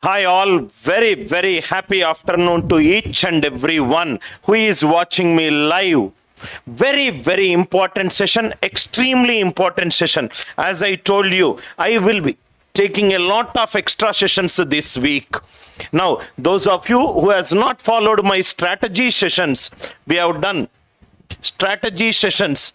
Hi all, very happy afternoon to each and every one who is watching me live. Very important session, extremely important session. As I told you, I will be taking a lot of extra sessions this week. Now, those of you who has not followed my strategy sessions, we have done strategy sessions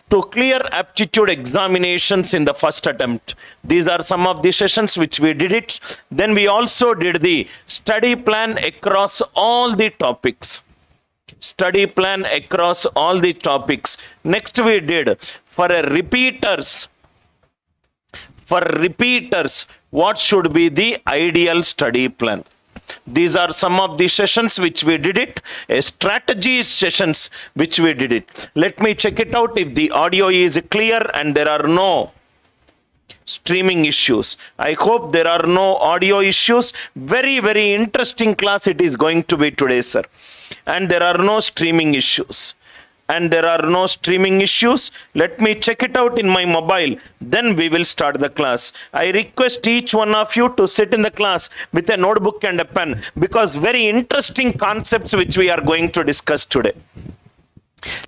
to clear aptitude examinations in the first attempt. These are some of the sessions which we did it. Then we also did the study plan across all the topics. Study plan across all the topics. Next we did for repeaters. For repeaters, what should be the ideal study plan? These are some of the sessions which we did it, strategy sessions which we did it. Let me check it out if the audio is clear and there are no streaming issues. I hope there are no audio issues. Very interesting class it is going to be today, sir. And there are no streaming issues. Let me check it out in my mobile. Then we will start the class. I request each one of you to sit in the class with a notebook and a pen, because very interesting concepts which we are going to discuss today.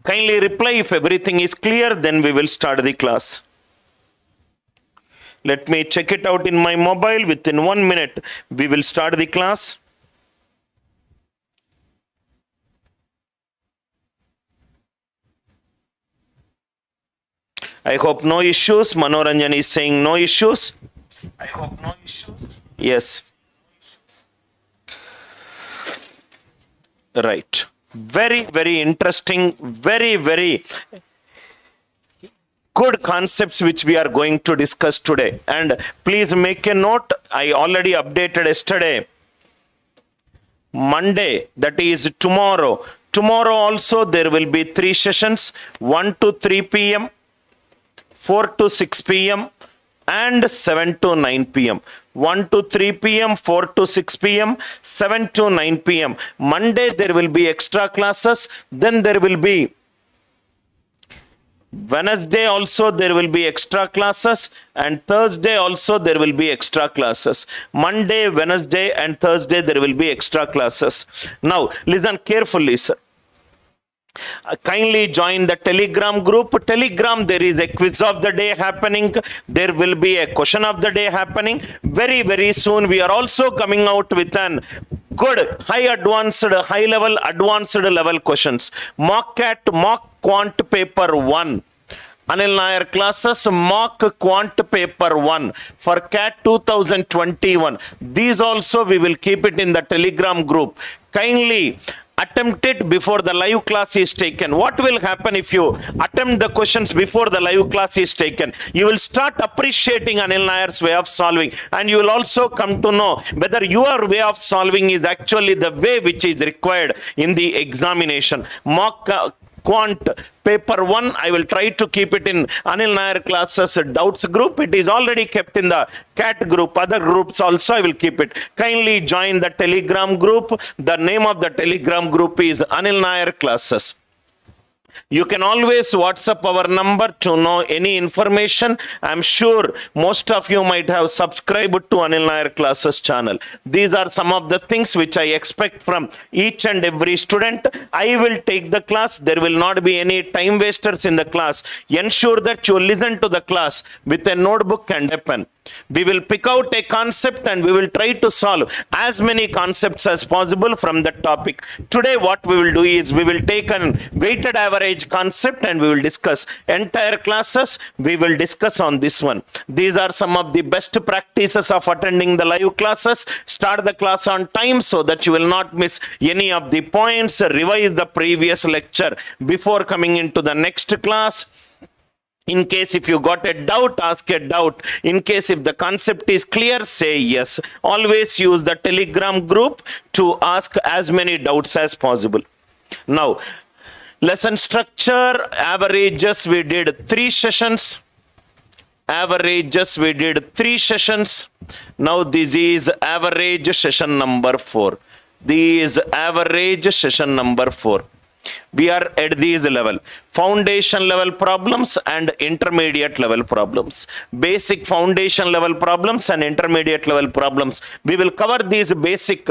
Kindly reply if everything is clear, then we will start the class. Let me check it out in my mobile. Within 1 minute, we will start the class. I hope no issues. Manoranjan is saying no issues. I hope no issues. Yes. Right. Very interesting. Very good concepts which we are going to discuss today. And please make a note. I already updated yesterday. Monday, that is tomorrow. Tomorrow also there will be 3 sessions. 1 to 3 p.m. 4 to 6 p.m. and 7 to 9 p.m. 1 to 3 p.m., 4 to 6 p.m., 7 to 9 p.m. Monday there will be extra classes. Then there will be Wednesday also there will be extra classes, and Thursday also there will be extra classes. Monday, Wednesday and Thursday there will be extra classes. Now listen carefully, sir. Kindly join the Telegram group. Telegram, there is a quiz of the day happening. There will be a question of the day happening. Very soon we are also coming out with an good high level questions. Mock quant paper 1. Anil Nair classes, mock quant paper 1 for CAT 2021. These also we will keep it in the Telegram group. Kindly attempt it before the live class is taken. What will happen if you attempt the questions before the live class is taken? You will start appreciating Anil Nair's way of solving, and you will also come to know whether your way of solving is actually the way which is required in the examination. Mock quant paper 1, I will try to keep it in Anil Nair classes doubts group. It is already kept in the CAT group. Other groups also I will keep it. Kindly join the Telegram group. The name of the Telegram group is Anil Nair classes. You can always WhatsApp our number to know any information. I'm sure most of you might have subscribed to Anil Nair classes channel. These are some of the things which I expect from each and every student. I will take the class. There will not be any time wasters in the class. Ensure that you listen to the class with a notebook and a pen. We will pick out a concept and we will try to solve as many concepts as possible from that topic. Today what we will do is we will take an weighted average concept and we will discuss entire classes. We will discuss on this one. These are some of the best practices of attending the live classes. Start the class on time so that you will not miss any of the points. Revise the previous lecture before coming into the next class. In case if you got a doubt, ask a doubt. In case if the concept is clear, say yes. Always use the Telegram group to ask as many doubts as possible. Now, lesson structure, averages, we did 3 sessions. Now this is average session number 4. This is average session number 4. We are at these level: foundation level problems and intermediate level problems. Basic foundation level problems and intermediate level problems. We will cover these basic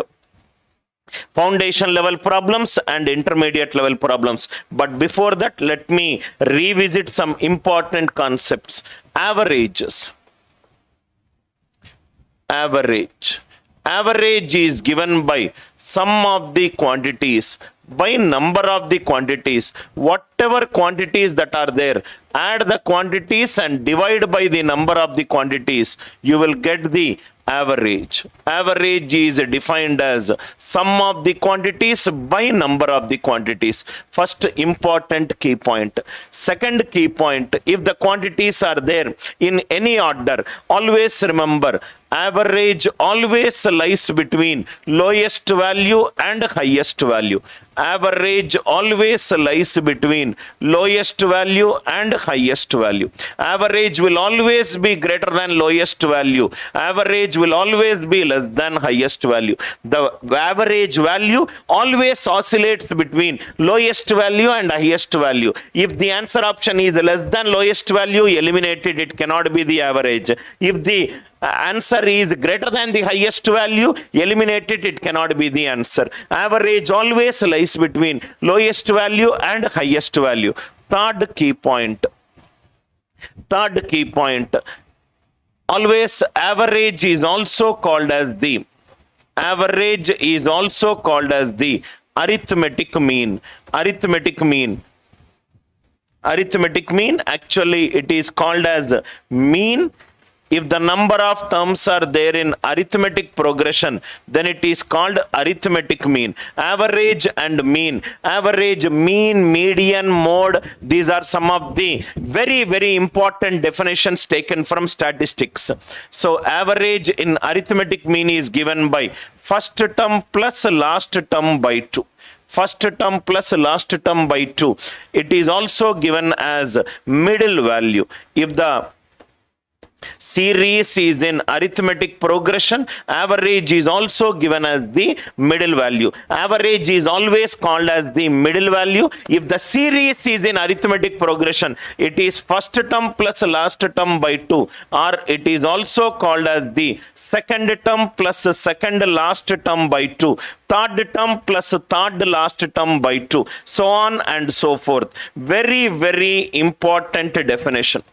foundation level problems and intermediate level problems. But before that, let me revisit some important concepts. Averages. Average. Average is given by sum of the quantities by number of the quantities. Whatever quantities that are there, add the quantities and divide by the number of the quantities. You will get the average. Average is defined as sum of the quantities by number of the quantities. First important key point. Second key point, if the quantities are there in any order, always remember average always lies between lowest value and highest value. Average always lies between lowest value and highest value. Average will always be greater than lowest value. Average will always be less than highest value. The average value always oscillates between lowest value and highest value. If the answer option is less than lowest value, eliminate it. It cannot be the average. If the answer is greater than the highest value, eliminate it. It cannot be the answer. Average always lies between lowest value and highest value. Third key point. Always average is also called as the arithmetic mean. Arithmetic mean, actually it is called as mean. If the number of terms are there in arithmetic progression, then it is called arithmetic mean. Average and mean. Average, mean, median, mode. These are some of the very, very important definitions taken from statistics. So average in arithmetic mean is given by first term plus last term by 2. First term plus last term by 2. It is also given as middle value. If the series is in arithmetic progression, average is also given as the middle value. Average is always called as the middle value. If the series is in arithmetic progression, it is first term plus last term by 2, or it is also called as the second term plus second last term by 2, third term plus third last term by 2, so on and so forth. Very, very important definition.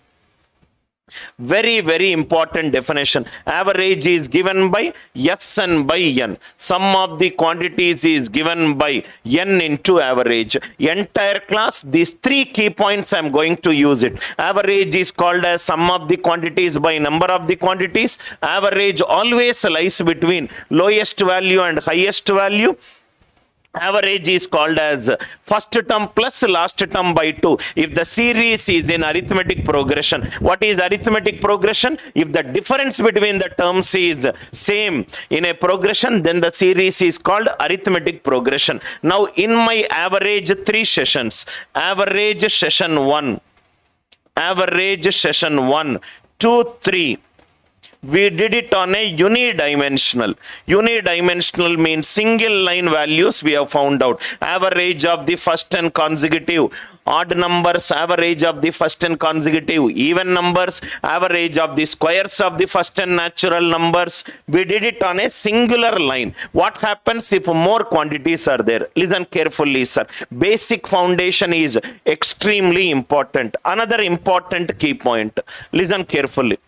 Very, very important definition. Average is given by S and by N. Sum of the quantities is given by N into average. Entire class, these three key points I am going to use it. Average is called as sum of the quantities by number of the quantities. Average always lies between lowest value and highest value. Average is called as first term plus last term by 2. If the series is in arithmetic progression. What is arithmetic progression? If the difference between the terms is same in a progression, then the series is called arithmetic progression. Now in my average 3 sessions, average session 1, 2, 3, we did it on a unidimensional. Unidimensional means single line values we have found out. Average of the first and consecutive odd numbers, average of the first and consecutive even numbers, average of the squares of the first and natural numbers. We did it on a singular line. What happens if more quantities are there? Listen carefully, sir. Basic foundation is extremely important. Another important key point. Listen carefully.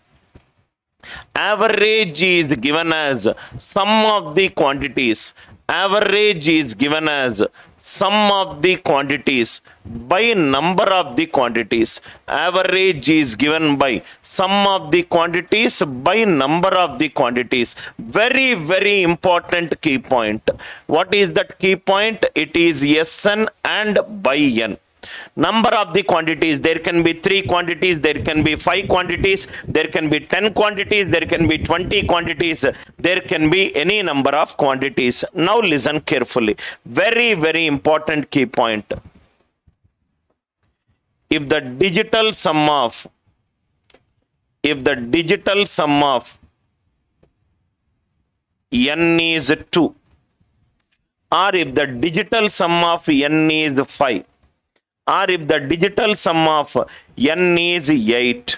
Average is given as sum of the quantities. Average is given as sum of the quantities by number of the quantities. Average is given by sum of the quantities by number of the quantities. Very, very important key point. What is that key point? It is Sn and by n. Number of the quantities, there can be 3 quantities, there can be 5 quantities, there can be 10 quantities, there can be 20 quantities, there can be any number of quantities. Now listen carefully. Very, very important key point. If the digital sum of n is 2, or if the digital sum of n is 5, or if the digital sum of n is 8,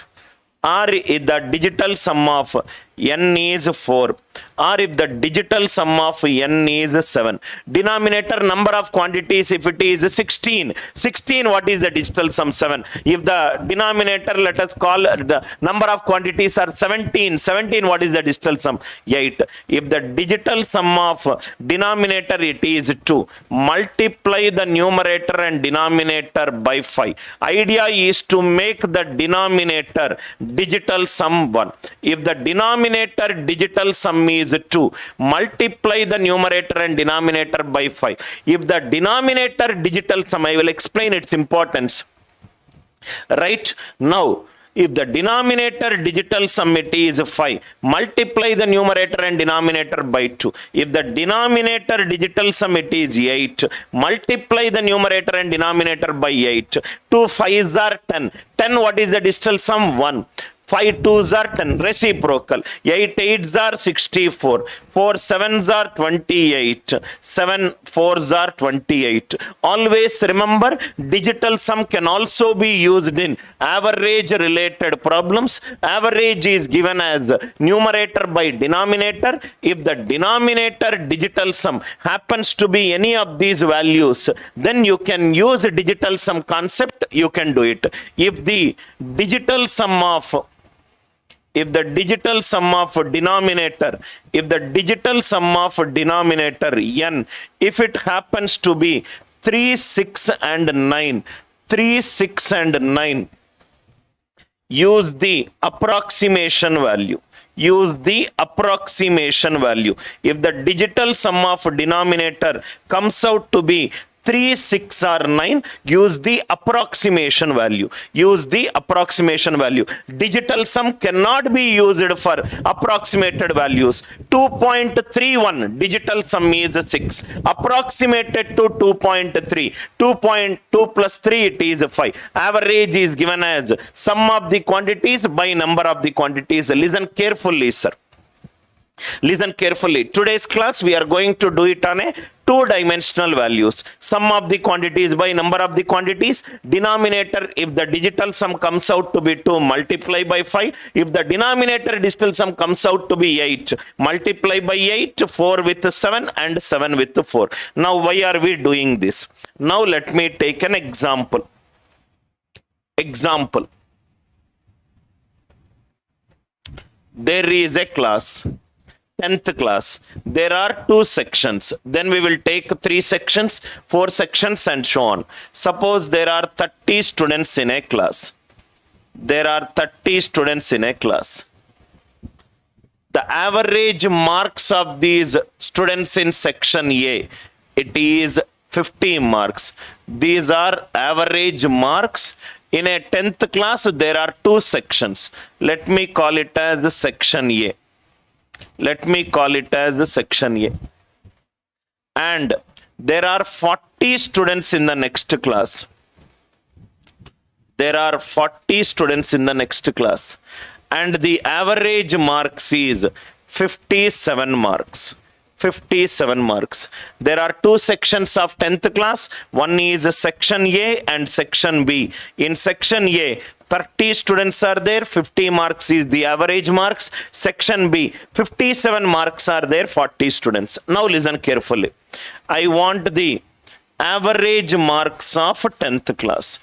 or if the digital sum of n is 4, or if the digital sum of n is 7. Denominator number of quantities, if it is 16, what is the digital sum? 7. If the denominator, let us call the number of quantities are 17, what is the digital sum? 8. If the digital sum of denominator it is 2, multiply the numerator and denominator by 5. Idea is to make the denominator digital sum 1. If the denominator digital sum is 2, multiply the numerator and denominator by 5. If the denominator digital sum, I will explain its importance. Right now, if the denominator digital sum it is 5, multiply the numerator and denominator by 2. If the denominator digital sum it is 8, multiply the numerator and denominator by 8. 2 5s are 10. 10, what is the digital sum? 1. 5 2s are 10, reciprocal. 8 8s are 64. 4 7s are 28. 7 4s are 28. Always remember, digital sum can also be used in average related problems. Average is given as numerator by denominator. If the denominator digital sum happens to be any of these values, then you can use a digital sum concept. You can do it. If the digital sum of denominator, n, if it happens to be 3, 6 and 9, use the approximation value. If the digital sum of denominator comes out to be 3, 6 or 9, use the approximation value. Digital sum cannot be used for approximated values. 2.31 digital sum is 6. Approximated to 2.3. 2.2 plus 3 it is 5. Average is given as sum of the quantities by number of the quantities. Listen carefully, sir. Listen carefully. Today's class we are going to do it on a two-dimensional values. Sum of the quantities by number of the quantities. Denominator, if the digital sum comes out to be 2, multiply by 5. If the denominator digital sum comes out to be 8, multiply by 8, 4 with 7 and 7 with 4. Now why are we doing this? Now let me take an example. There is a class. 10th class. There are 2 sections. Then we will take 3 sections, 4 sections and so on. Suppose there are 30 students in a class. The average marks of these students in section A, it is 50 marks. These are average marks. In a 10th class, there are 2 sections. Let me call it as the section A. And there are 40 students in the next class. And the average marks is 57 marks. There are 2 sections of 10th class. One is section A and section B. In section A, 30 students are there, 50 marks is the average marks. Section B, 57 marks are there, 40 students. Now listen carefully. I want the average marks of 10th class.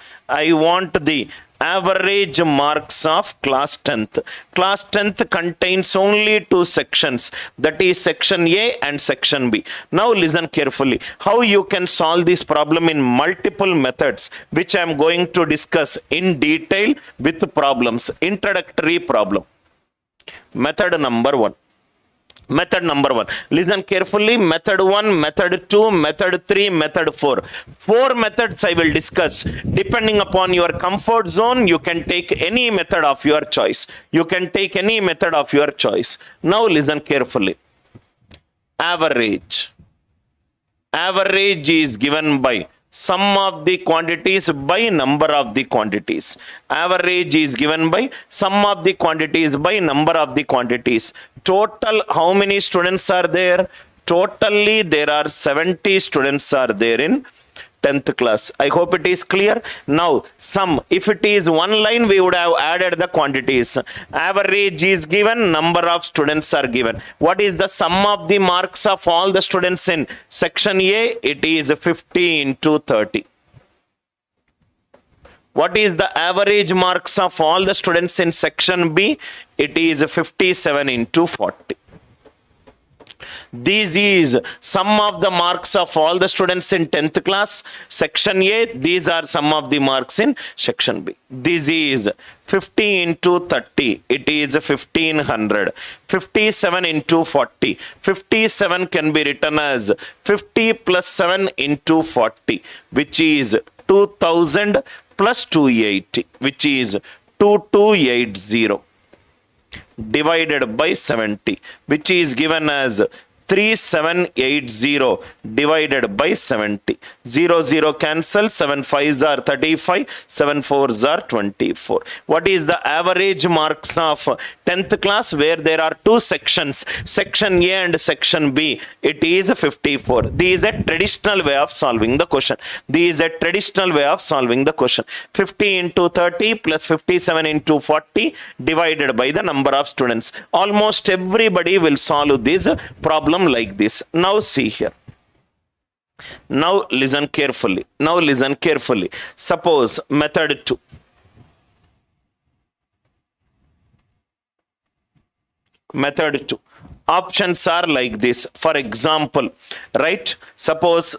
Average marks of class 10th. Class 10th contains only 2 sections, that is section A and section B. Now listen carefully. How you can solve this problem in multiple methods, which I am going to discuss in detail with problems. Introductory problem. Method number 1. Listen carefully. Method 1, method 2, method 3, method 4. 4 methods I will discuss. Depending upon your comfort zone, you can take any method of your choice. Now listen carefully. Average is given by sum of the quantities by number of the quantities. Average is given by sum of the quantities by number of the quantities. Total, how many students are there? totally there are 70 students are there in 10th class. I hope it is clear. Now, sum. If it is one line, we would have added the quantities. Average is given, number of students are given. What is the sum of the marks of all the students in section A? It is 50 into 30. What is the average marks of all the students in section B? It is 57 into 40. This is sum of the marks of all the students in 10th class, section A. These are some of the marks in section B. This is 50 into 30. It is 1500. 57 into 40. 57 can be written as 50 plus 7 into 40, which is 2000 plus 280, which is 2280. Divided by 70, which is given as 3780 divided by 70. 0 cancel, 7 5s are 35, 7 4s are 24. What is the average marks of 10th class where there are two sections, section A and section B? It is 54. This is a traditional way of solving the question. This is a traditional way of solving the question. 50 into 30 plus 57 into 40 divided by the number of students. Almost everybody will solve this problem like this. Now see here. Now listen carefully. Now listen carefully. Suppose method 2. Method 2. Options are like this. For example, right? Suppose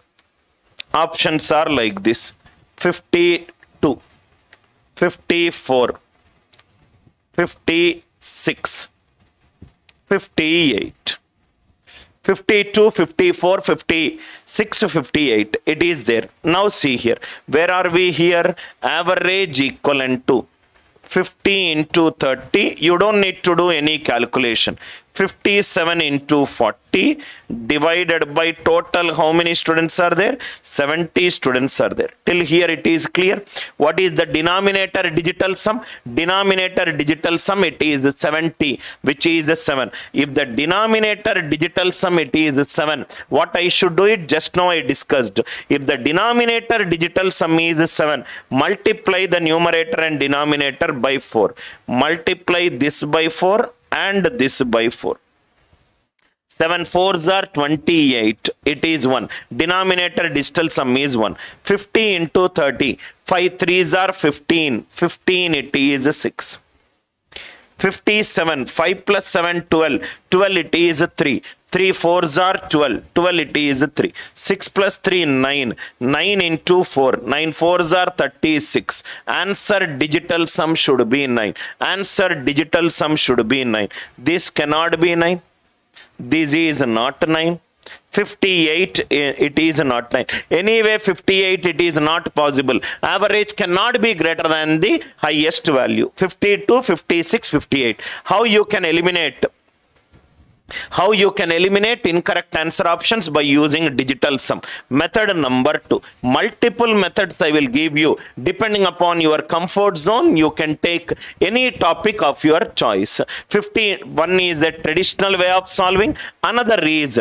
options are like this. 52, 54, 56, 58. 52, 54, 56, 58. It is there. Now see here. Where are we here? Average equivalent to 50 into 30. You don't need to do any calculation. 57 into 40 divided by total. How many students are there? 70 students are there. Till here it is clear. What is the denominator digital sum? Denominator digital sum, it is 70, which is 7. If the denominator digital sum, it is 7. What I should do it? Just now I discussed. If the denominator digital sum is 7, multiply the numerator and denominator by 4. Multiply this by 4 and this by 4. 7 4s are 28. It is 1. Denominator digital sum is 1. 50 into 30. 5 3s are 15. 15 it is 6. 57. 5 plus 7 12. 12 it is 3. 3 4s are 12. 12 it is 3. 6 plus 3 9. 9 into 4. 9 4s are 36. Answer digital sum should be 9. Answer digital sum should be 9. This cannot be 9. This is not 9. 58, it is not 9. Anyway, 58, it is not possible. Average cannot be greater than the highest value. 52, 56, 58. How you can eliminate? How you can eliminate incorrect answer options? By using digital sum. Method number 2. Multiple methods I will give you. Depending upon your comfort zone, you can take any topic of your choice. 51 is the traditional way of solving. Another is,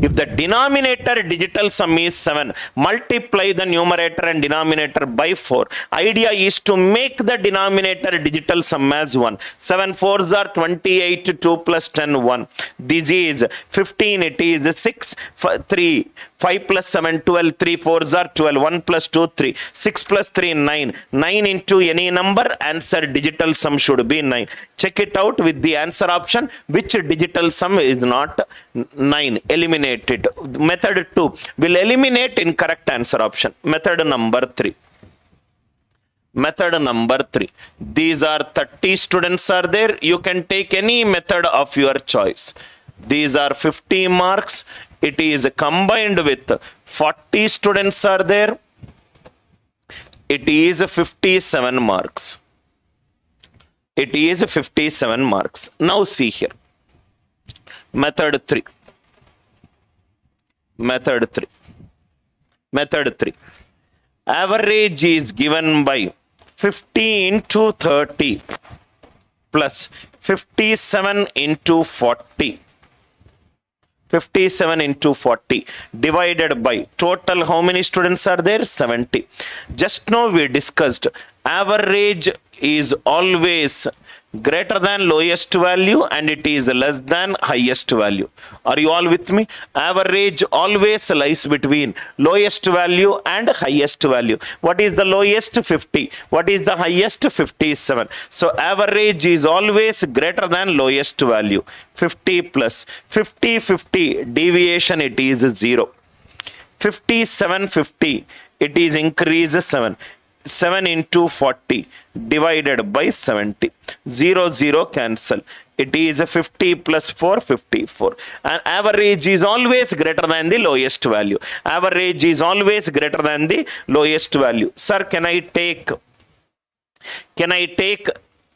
if the denominator digital sum is 7, multiply the numerator and denominator by 4. Idea is to make the denominator digital sum as 1. 7 4s are 28, 2 plus 10, 1. This is 15, it is 6, 3. 5 plus 7, 12, 3 4s are 12, 1 plus 2, 3, 6 plus 3, 9. 9 into any number, answer digital sum should be 9. Check it out with the answer option, which digital sum is not 9. Eliminate it. Method 2 will eliminate incorrect answer option. Method number 3. Method number 3. These are 30 students are there. You can take any method of your choice. These are 50 marks. It is combined with 40 students are there. It is 57 marks. It is 57 marks. Now see here. Method 3. Method 3. Method 3. Average is given by 50 into 30 plus 57 into 40 57 into 40 divided by total how many students are there? 70. Just now we discussed average is always greater than lowest value and it is less than highest value. Are you all with me? Average always lies between lowest value and highest value. What is the lowest? 50. What is the highest? 57. So average is always greater than lowest value. 50 plus 50, 50 deviation, it is 0. 57, 50, it is increase 7. 7 into 40 divided by 70. 0, 0 cancel. It is 50 plus 4, 54. And average is always greater than the lowest value. Average is always greater than the lowest value. Sir, can I take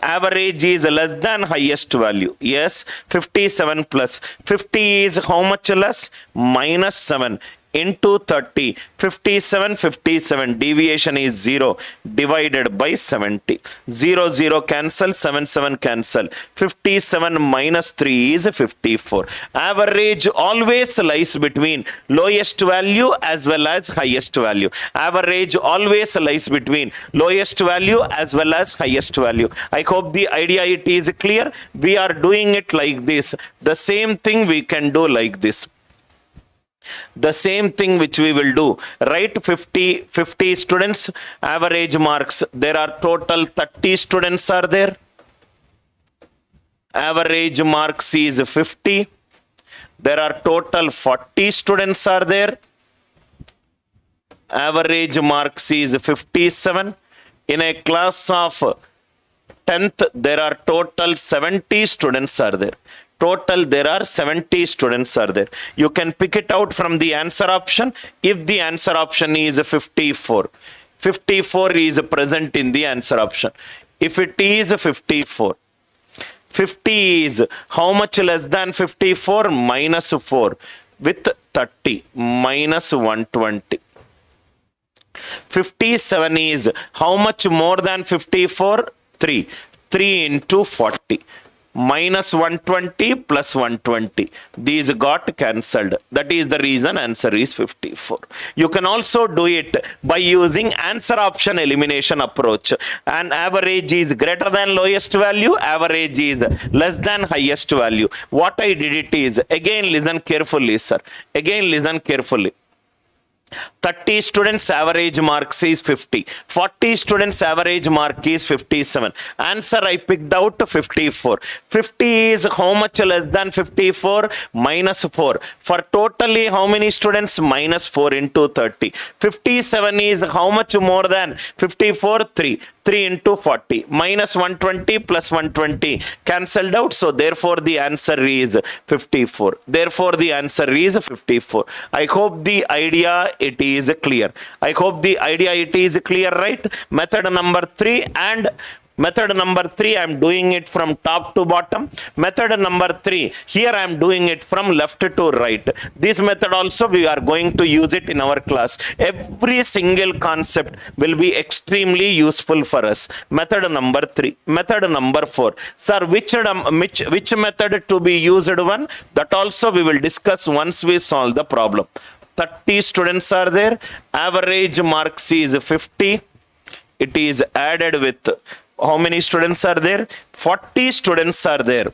average is less than highest value? Yes. 57 plus 50 is how much less? Minus 7 into 30. 57, 57 deviation is 0 divided by 70. 0, 0 cancel, 7, 7 cancel. 57 minus 3 is 54. Average always lies between lowest value as well as highest value. Average always lies between lowest value as well as highest value. I hope the idea it is clear. We are doing it like this. The same thing we can do like this. The same thing which we will do, right? 50 students, average marks. There are total 30 students are there. Average marks is 50. There are total 40 students are there. Average marks is 57. In a class of 10th, there are total 70 students are there. Total, there are 70 students are there. You can pick it out from the answer option. If the answer option is 54, 54 is present in the answer option. If it is 54, 50 is how much less than 54? Minus 4 with 30, minus 120. 57 is how much more than 54? 3. 3 into 40. Minus 120 plus 120. These got cancelled. That is the reason answer is 54. You can also do it by using answer option elimination approach. And average is greater than lowest value. Average is less than highest value. What I did it is, again listen carefully, sir. Again listen carefully. 30 students average marks is 50. 40 students average mark is 57. Answer I picked out 54. 50 is how much less than 54? Minus 4. For totally how many students? Minus 4 into 30. 57 is how much more than 54? 3. 3 into 40. Minus 120 plus 120 cancelled out. So therefore the answer is 54. Therefore the answer is 54. I hope the idea it is clear. I hope the idea it is clear, right? Method number 3 and method number 3 I am doing it from top to bottom. Method number 3 here I am doing it from left to right. This method also we are going to use it in our class. Every single concept will be extremely useful for us. Method number 3. Method number 4. Sir, which method to be used one? That also we will discuss once we solve the problem. 30 students are there. Average marks is 50. It is added with how many students are there? 40 students are there.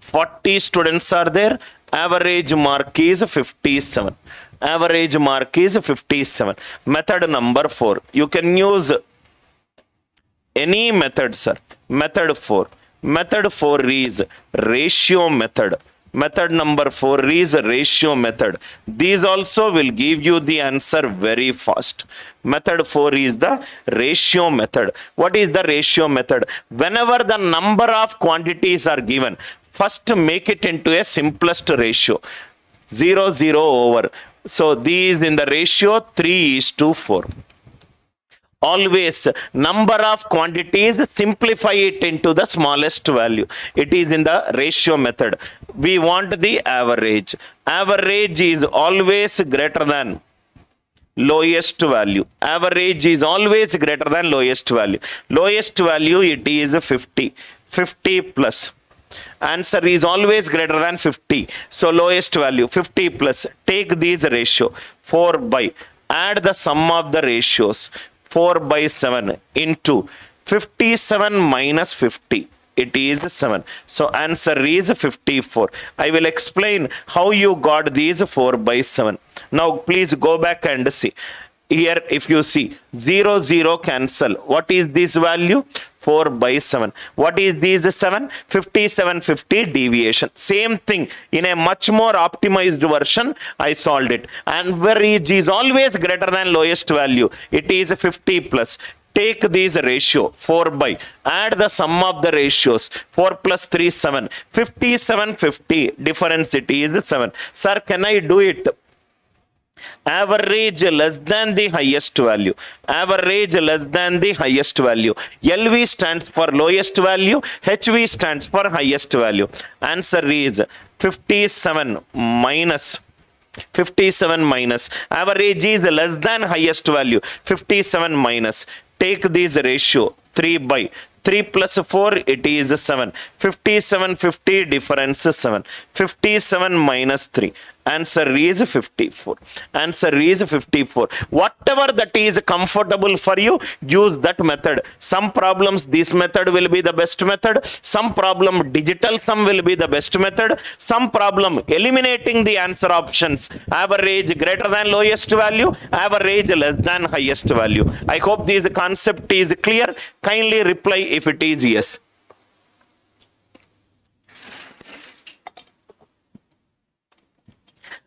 40 students are there. Average mark is 57. Average mark is 57. Method number 4. You can use any method, sir. Method 4. Method 4 is ratio method. Method number 4 is ratio method. These also will give you the answer very fast. Method 4 is the ratio method. What is the ratio method? Whenever the number of quantities are given, first make it into a simplest ratio. 0, 0 over. So these in the ratio 3:4. Always number of quantities, simplify it into the smallest value. It is in the ratio method. We want the average. Average is always greater than lowest value. Average is always greater than lowest value. Lowest value it is 50. 50 plus Answer is always greater than 50. So lowest value 50 plus. Take these ratio 4 by. Add the sum of the ratios 4 by 7 into 57 minus 50. It is 7. So answer is 54. I will explain how you got these 4 by 7. Now please go back and see. Here if you see 0, 0 cancel. What is this value? 4 by 7. What is this 7? 57, 50 deviation. Same thing in a much more optimized version. I solved it. And where is always greater than lowest value. It is 50 plus. Take these ratio 4 by. Add the sum of the ratios. 4 plus 3, 7. 57, 50. Difference it is 7. Sir, can I do it? Average less than the highest value. Average less than the highest value. LV stands for lowest value. HV stands for highest value. Answer is 57 minus. 57 minus. Average is less than highest value. 57 minus. Take this ratio 3 by. 3 plus 4, it is 7. 57, 50, difference 7. 57 minus 3. Answer is 54. Answer is 54. Whatever that is comfortable for you, use that method. Some problems, this method will be the best method. Some problem, digital sum will be the best method. Some problem, eliminating the answer options. Average greater than lowest value, average less than highest value. I hope this concept is clear. Kindly reply if it is yes.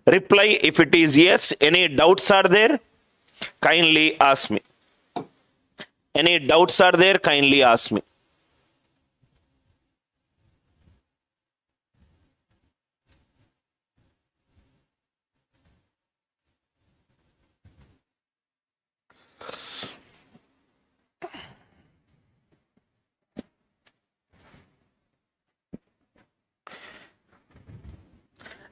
Reply if it is yes. Any doubts are there? Kindly ask me. Any doubts are there? Kindly ask me.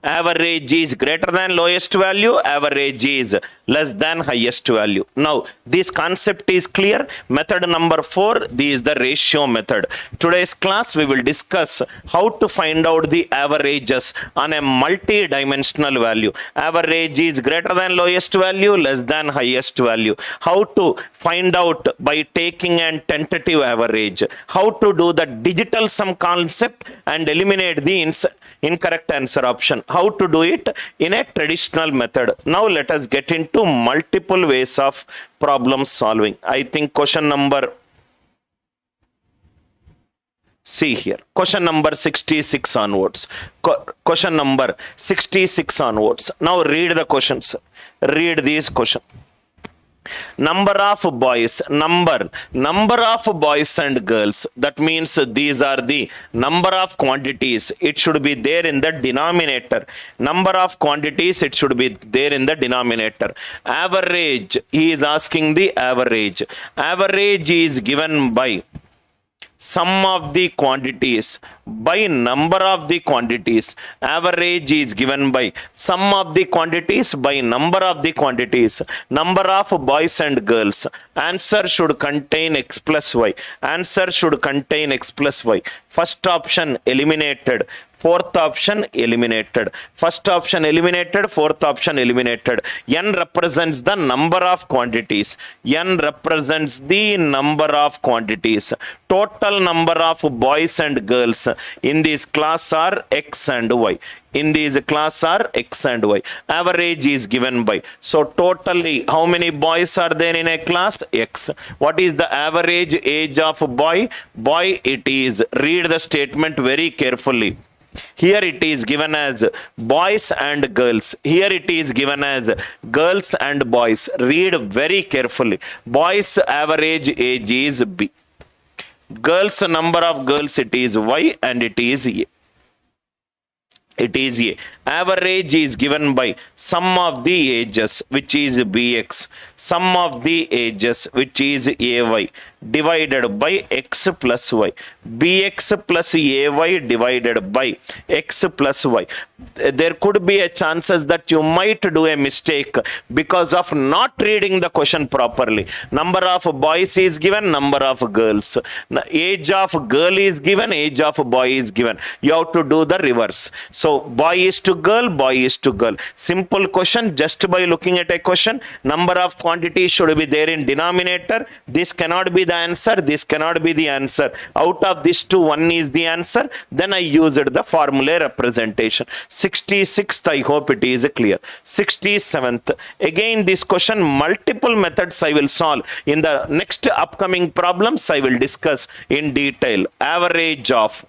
Average is greater than lowest value, average is less than highest value. Now, this concept is clear. Method number 4, this is the ratio method. Today's class, we will discuss how to find out the averages on a multi-dimensional value. Average is greater than lowest value, less than highest value. How to find out by taking an tentative average. How to do the digital sum concept and eliminate the incorrect answer option. How to do it in a traditional method. Now let us get into multiple ways of problem solving. I think question number, see here, question number 66 onwards. Question number 66 onwards. Now read the questions. Read these questions. Number of boys, number of boys and girls, that means these are the number of quantities. It should be there in the denominator. Number of quantities, it should be there in the denominator. Average, he is asking the average. Average is given by sum of the quantities by number of the quantities. Average is given by sum of the quantities by number of the quantities. Number of boys and girls. Answer should contain x plus y. Answer should contain x plus y. First option eliminated. Fourth option eliminated. First option eliminated. Fourth option eliminated. N represents the number of quantities. N represents the number of quantities. Total number of boys and girls in this class are x and y. In these class are x and y. Average is given by. So totally how many boys are there in a class? X. What is the average age of boy? Boy it is. Read the statement very carefully. Here it is given as boys and girls. Here it is given as girls and boys. Read very carefully. Boys average age is B. Girls number of girls it is Y and it is A. It is A. Average is given by sum of the ages which is BX. Sum of the ages which is AY. divided by x plus y. Bx plus ay divided by x plus y. There could be a chances that you might do a mistake because of not reading the question properly. Number of boys is given, number of girls. Age of girl is given, age of boy is given. You have to do the reverse. So boy is to girl, boy is to girl. Simple question, just by looking at a question, number of quantities should be there in denominator. This cannot be the answer, this cannot be the answer. Out of these two, one is the answer. Then I used the formula representation. 66th, I hope it is clear. 67th, again this question, multiple methods I will solve. In the next upcoming problems, I will discuss in detail. Average of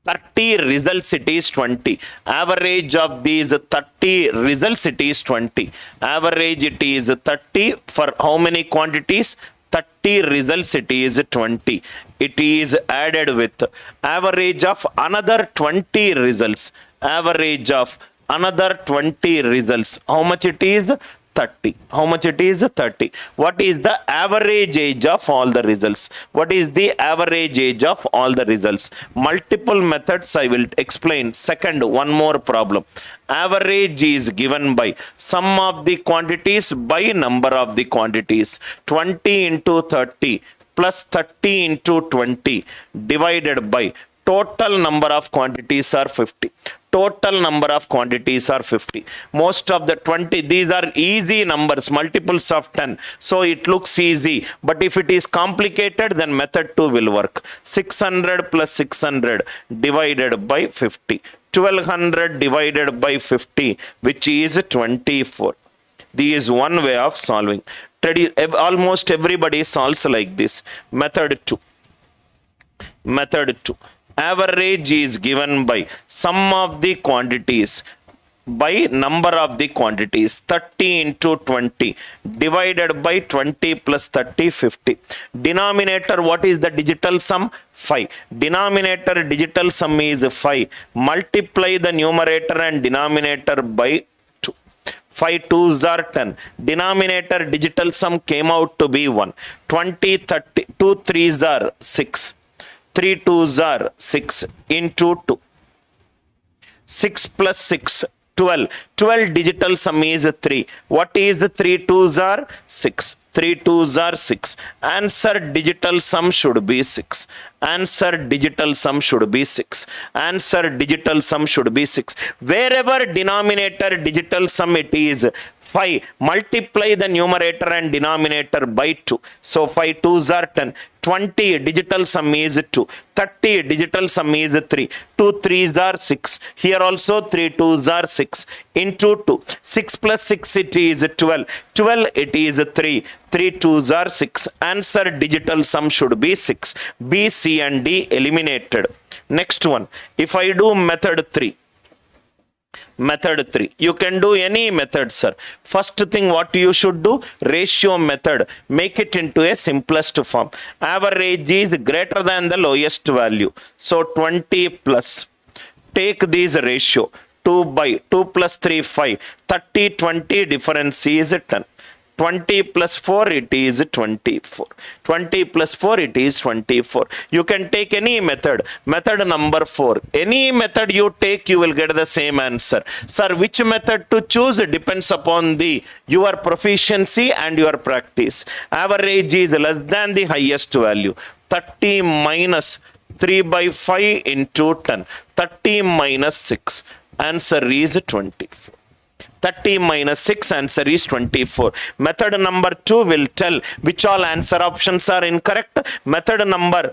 30 results, it is 20. Average of these 30 results, it is 20. Average, it is 30 for how many quantities? 30 results, it is 20. It is added with average of another 20 results. Average of another 20 results. How much it is? 30. How much it is? 30. What is the average age of all the results? What is the average age of all the results? Multiple methods I will explain. Second, one more problem. Average is given by sum of the quantities by number of the quantities. 20 into 30 plus 30 into 20 divided by total number of quantities are 50. Total number of quantities are 50. Most of the 20, these are easy numbers, multiples of 10. So it looks easy. But if it is complicated, then method 2 will work. 600 plus 600 divided by 50. 1200 divided by 50, which is 24. This is one way of solving. Almost everybody solves like this. Method 2. Method 2. Average is given by sum of the quantities by number of the quantities. 30 into 20 divided by 20 plus 30, 50. Denominator, what is the digital sum? 5. Denominator digital sum is 5. Multiply the numerator and denominator by 2. 5 2s are 10. Denominator digital sum came out to be 1. 20, 30, 2 3s are 6. 3 2s are 6 into 2. 6 plus 6, 12. 12 digital sum is 3. What is the 3 2s are? 6. 3 2s are 6. Answer digital sum should be 6. Answer digital sum should be 6. Answer digital sum should be 6. Wherever denominator digital sum it is 5, multiply the numerator and denominator by 2. So 5 2s are 10. 20 digital sum is 2. 30 digital sum is 3. 2 3s are 6. Here also 3 2s are 6 into 2. 6 plus 6 it is 12. 12 it is 3. 3 2s are 6. Answer digital sum should be 6. B, C and D eliminated. Next one. If I do method 3. Method 3. You can do any method, sir. First thing what you should do, ratio method. Make it into a simplest form. Average is greater than the lowest value. So 20 plus. Take this ratio. 2 by 2 plus 3, 5. 30, 20 difference is 10. 20 plus 4, it is 24. 20 plus 4, it is 24. You can take any method. Method number 4. Any method you take, you will get the same answer. Sir, which method to choose depends upon your proficiency and your practice. Average is less than the highest value. 30 minus 3 by 5 into 10. 30 minus 6. Answer is 24. 30 minus 6, answer is 24. Method number 2 will tell which all answer options are incorrect. Method number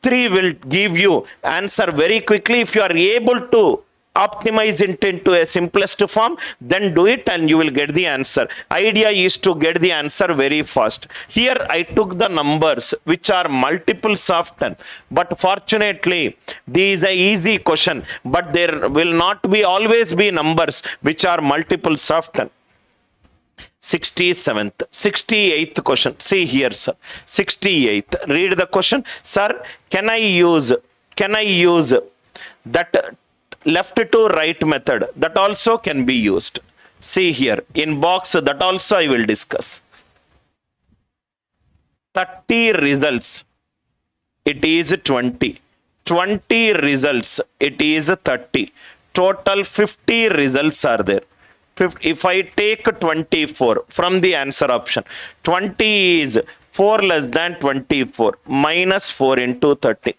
3 will give you answer very quickly. If you are able to optimize it into a simplest form, then do it and you will get the answer. Idea is to get the answer very fast. Here I took the numbers which are multiples of 10, but fortunately this is an easy question, but there will not be always be numbers which are multiples of 10. 67th, 68th question. See here, sir. 68th. Read the question. Sir, can I use that left to right method? That also can be used. See here in box, that also I will discuss. 30 results, it is 20. 20 results, it is 30. Total 50 results are there. If I take 24 from the answer option, 20 is 4 less than 24 minus 4 into 30.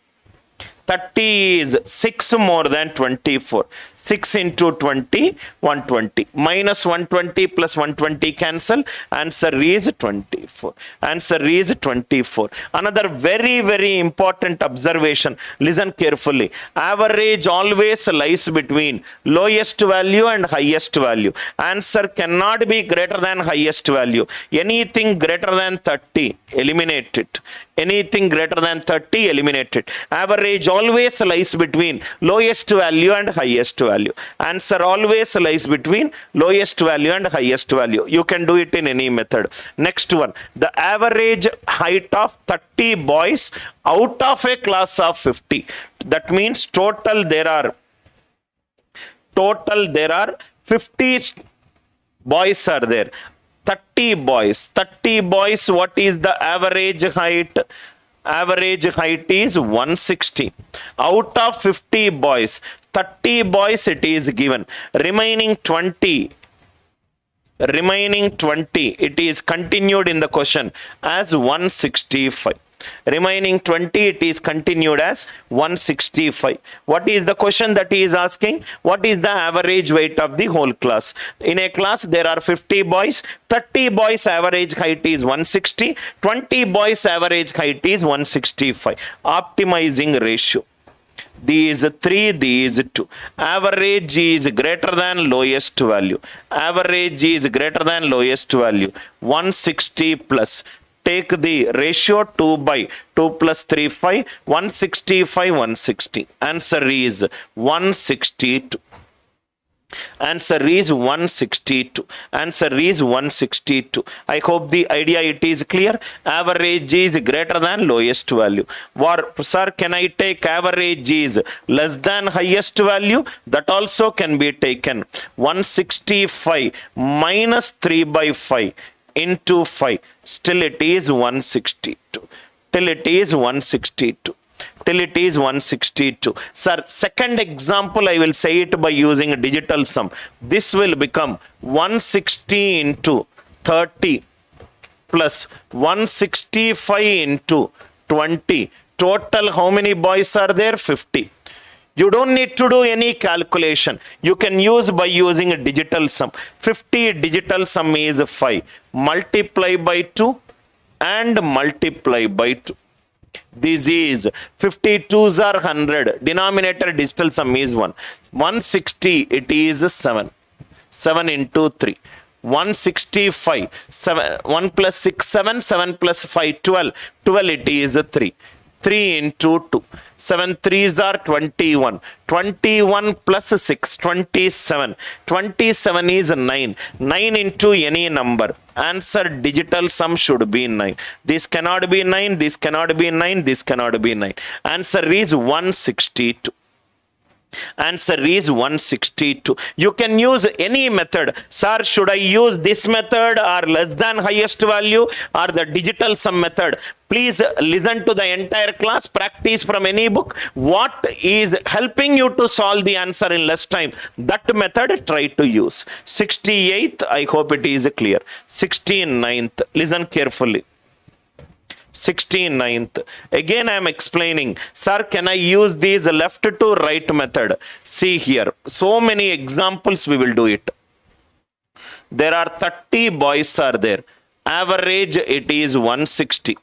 30 is 6 more than 24. 6 into 20, 120. Minus 120 plus 120 cancel. Answer is 24. Answer is 24. Another very, very important observation. Listen carefully. Average always lies between lowest value and highest value. Answer cannot be greater than highest value. Anything greater than 30, eliminate it. Anything greater than 30, eliminate it. Average always lies between lowest value and highest value. Answer always lies between lowest value and highest value. You can do it in any method. Next one. The average height of 30 boys out of a class of 50. That means total there are 50 boys are there. 30 boys. 30 boys, what is the average height? Average height is 160. Out of 50 boys, 30 boys it is given. Remaining 20, it is continued in the question as 165. Remaining 20, it is continued as 165. What is the question that he is asking? What is the average weight of the whole class? In a class, there are 50 boys. 30 boys average height is 160. 20 boys average height is 165. Optimizing ratio. These 3, these 2. Average is greater than lowest value. Average is greater than lowest value. 160 plus. Take the ratio 2 by 2 plus 3, 5. 165, 160. Answer is 162. Answer is 162. Answer is 162. I hope the idea it is clear. Average is greater than lowest value. Or, sir, can I take average is less than highest value? That also can be taken. 165 minus 3 by 5 into 5. Still it is 162. Till it is 162. Till it is 162. Sir, second example, I will say it by using a digital sum. This will become 160 into 30 plus 165 into 20. Total, how many boys are there? 50. You don't need to do any calculation. You can use by using a digital sum. 50 digital sum is 5. Multiply by 2 and multiply by 2. This is 52s are 100. Denominator digital sum is 1. 160, it is 7. 7 into 3. 165. 1 plus 6, 7. 7 plus 5, 12. 12, it is 3. 3 into 2. 7 3s are 21. 21 plus 6, 27. 27 is 9. 9 into any number. Answer digital sum should be 9. This cannot be 9. This cannot be 9. This cannot be 9. Answer is 162. Answer is 162. You can use any method. Sir, should I use this method or less than highest value or the digital sum method? Please listen to the entire class. Practice from any book. What is helping you to solve the answer in less time? That method try to use. 68th, I hope it is clear. 69th, listen carefully. 69th. Again I am explaining. Sir, can I use these left to right method? See here. So many examples we will do it. There are 30 boys are there. Average it is 160.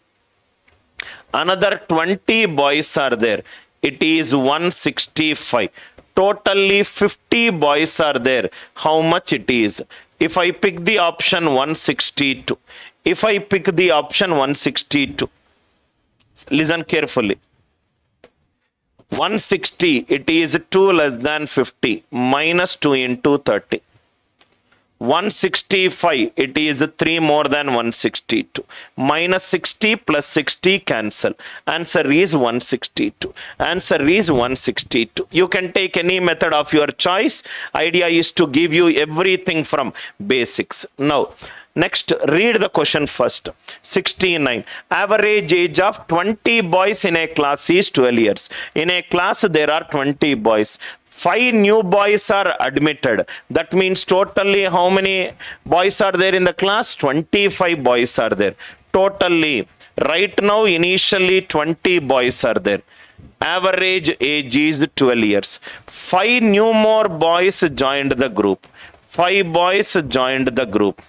Another 20 boys are there. It is 165. Totally 50 boys are there. How much it is? If I pick the option 162. If I pick the option 162, listen carefully. 160, it is 2 less than 50, minus 2 into 30. 165, it is 3 more than 162. Minus 60 plus 60 cancel. Answer is 162. Answer is 162. You can take any method of your choice. Idea is to give you everything from basics. Now, Next, read the question first. 69. Average age of 20 boys in a class is 12 years. In a class, there are 20 boys. 5 new boys are admitted. That means totally how many boys are there in the class? 25 boys are there. Totally. Right now, initially 20 boys are there. Average age is 12 years. 5 new more boys joined the group. 5 boys joined the group.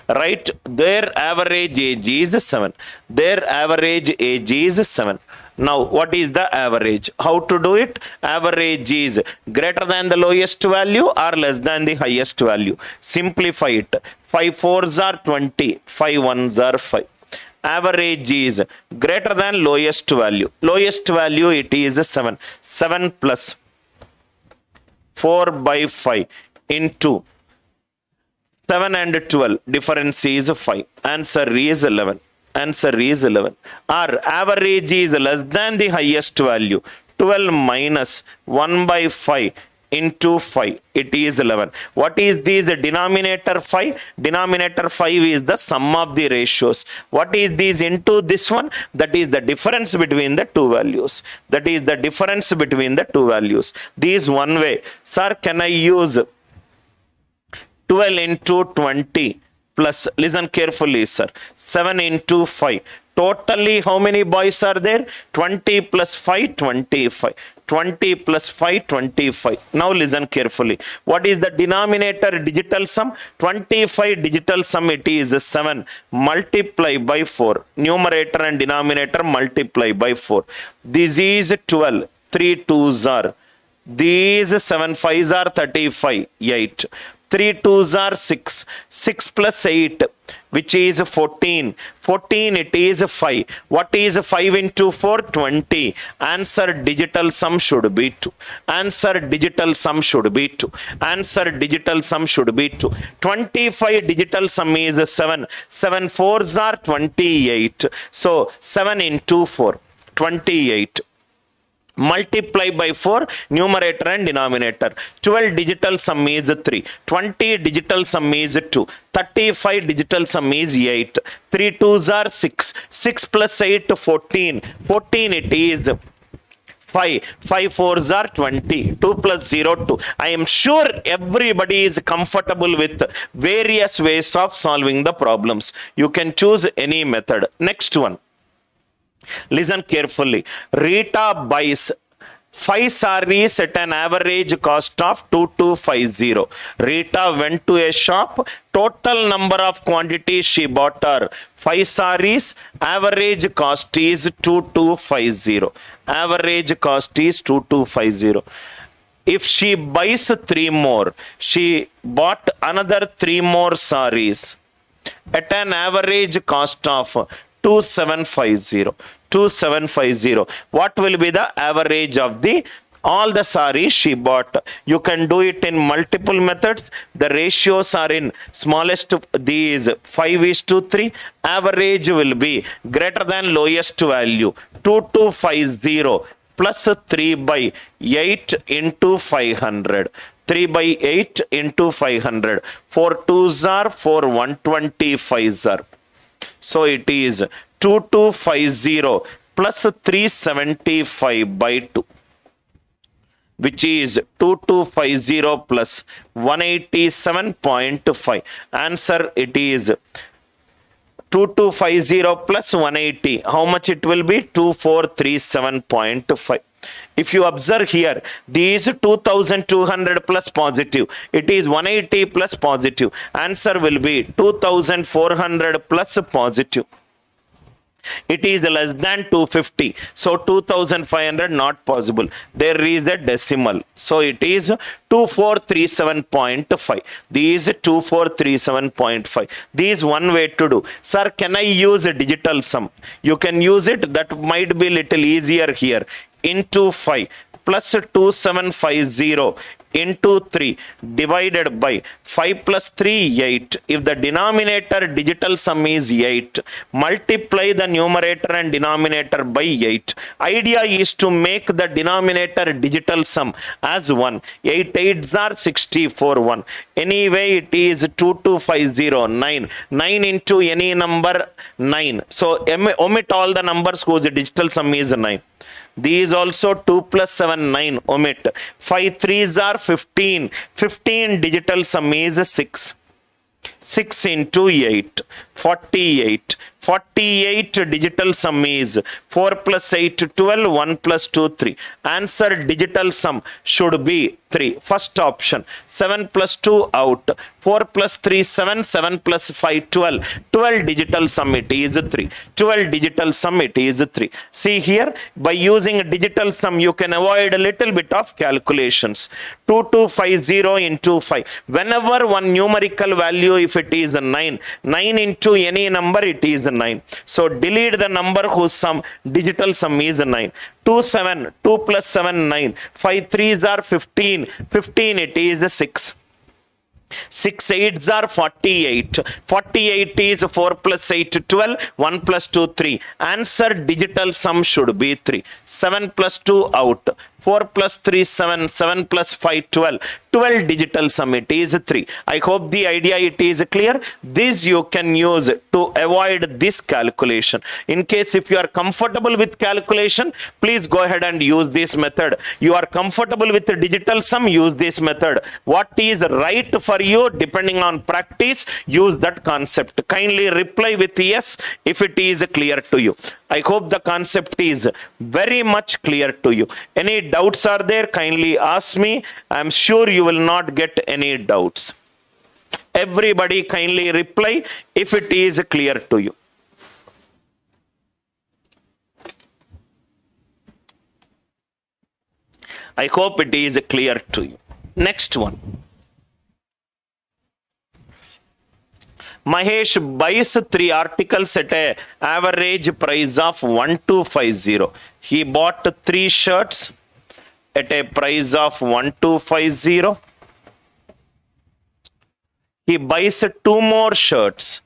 Right? Their average age is 7. Their average age is 7. Now, what is the average? How to do it? Average is greater than the lowest value or less than the highest value. Simplify it. 5 4s are 20. 5 1s are 5. Average is greater than lowest value. Lowest value, it is 7. 7 plus 4 by 5 into 7 and 12. Difference is 5. Answer is 11. Answer is 11. Our average is less than the highest value. 12 minus 1 by 5 into 5. It is 11. What is this denominator 5? Denominator 5 is the sum of the ratios. What is this into this one? That is the difference between the two values. That is the difference between the two values. This one way. Sir, can I use 12 into 20 plus, listen carefully, sir, 7 into 5. Totally, how many boys are there? 20 plus 5, 25. 20 plus 5, 25. Now listen carefully. What is the denominator digital sum? 25 digital sum, it is 7. Multiply by 4. Numerator and denominator multiply by 4. This is 12. 3 2s are. These 7 5s are 35. 8. 3 2s are 6. 6 plus 8, which is 14. 14, it is 5. What is 5 into 4? 20. Answer digital sum should be 2. Answer digital sum should be 2. Answer digital sum should be 2. 25 digital sum is 7. 7 4s are 28. So 7 into 4, 28. Multiply by 4, numerator and denominator. 12 digital sum is 3. 20 digital sum is 2. 35 digital sum is 8. 3 2s are 6. 6 plus 8, 14. 14, it is 5. 5 4s are 20. 2 plus 0, 2. I am sure everybody is comfortable with various ways of solving the problems. You can choose any method. Next one. Listen carefully. Rita buys 5 sarees at an average cost of 2250. Rita went to a shop. Total number of quantities she bought are 5 sarees. Average cost is 2250. Average cost is 2250. If she buys 3 more, she bought another 3 more sarees at an average cost of 2750. 2750. What will be the average of the all the sarees she bought? You can do it in multiple methods. The ratios are in smallest, these 5:3. Average will be greater than lowest value. 2250 plus 3 by 8 into 500. 3 by 8 into 500. 4 2s are 4 125s are. So it is 2250 plus 375 by 2, which is 2250 plus 187.5. Answer, it is 2250 plus 180. How much it will be? 2437.5. If you observe here, these 2200 plus positive, it is 180 plus positive. Answer will be 2400 plus positive. It is less than 250. So 2500 not possible. There is a decimal. So it is 2437.5. These 2437.5. This one way to do. Sir, can I use a digital sum? You can use it. That might be little easier here. Into 5 plus 2750 into 3 divided by 5 plus 3 8. If the denominator digital sum is 8, multiply the numerator and denominator by 8. Idea is to make the denominator digital sum as 1. 8 8s are 64 1. Anyway, it is 2250 9. 9 into any number 9. So omit all the numbers whose digital sum is 9. These also 2 plus 7 9, omit. 5 3s are 15. 15 digital sum is 6. 6 into 8, 48. 48 digital sum is 4 plus 8 12, 1 plus 2 3. Answer digital sum should be 3. First option. 7 plus 2 out. 4 plus 3 7, 7 plus 5 12. 12 digital sum it is 3. 12 digital sum it is 3. See here, by using digital sum you can avoid a little bit of calculations. 2250 into 5. Whenever one numerical value, if it is 9, 9 into any number it is 9. So delete the number whose sum digital sum is 9. 2 7, 2 plus 7 9. 5 3s are 15. 15 it is 6. 6 8s are 48. 48 is 4 plus 8 12. 1 plus 2 3. Answer digital sum should be 3. 7 plus 2 out. 4 plus 3 7. 7 plus 5 12. 12 digital sum it is 3. I hope the idea it is clear. This you can use to avoid this calculation. In case if you are comfortable with calculation, please go ahead and use this method. You are comfortable with the digital sum, use this method. What is right for you depending on practice, use that concept. Kindly reply with yes if it is clear to you. I hope the concept is very much clear to you. Any doubts are there? Kindly ask me. I am sure you will not get any doubts. Everybody kindly reply if it is clear to you. I hope it is clear to you. Next one. Mahesh buys 3 articles at a average price of 1250. He bought 3 shirts at a price of 1250. He buys 2 more shirts.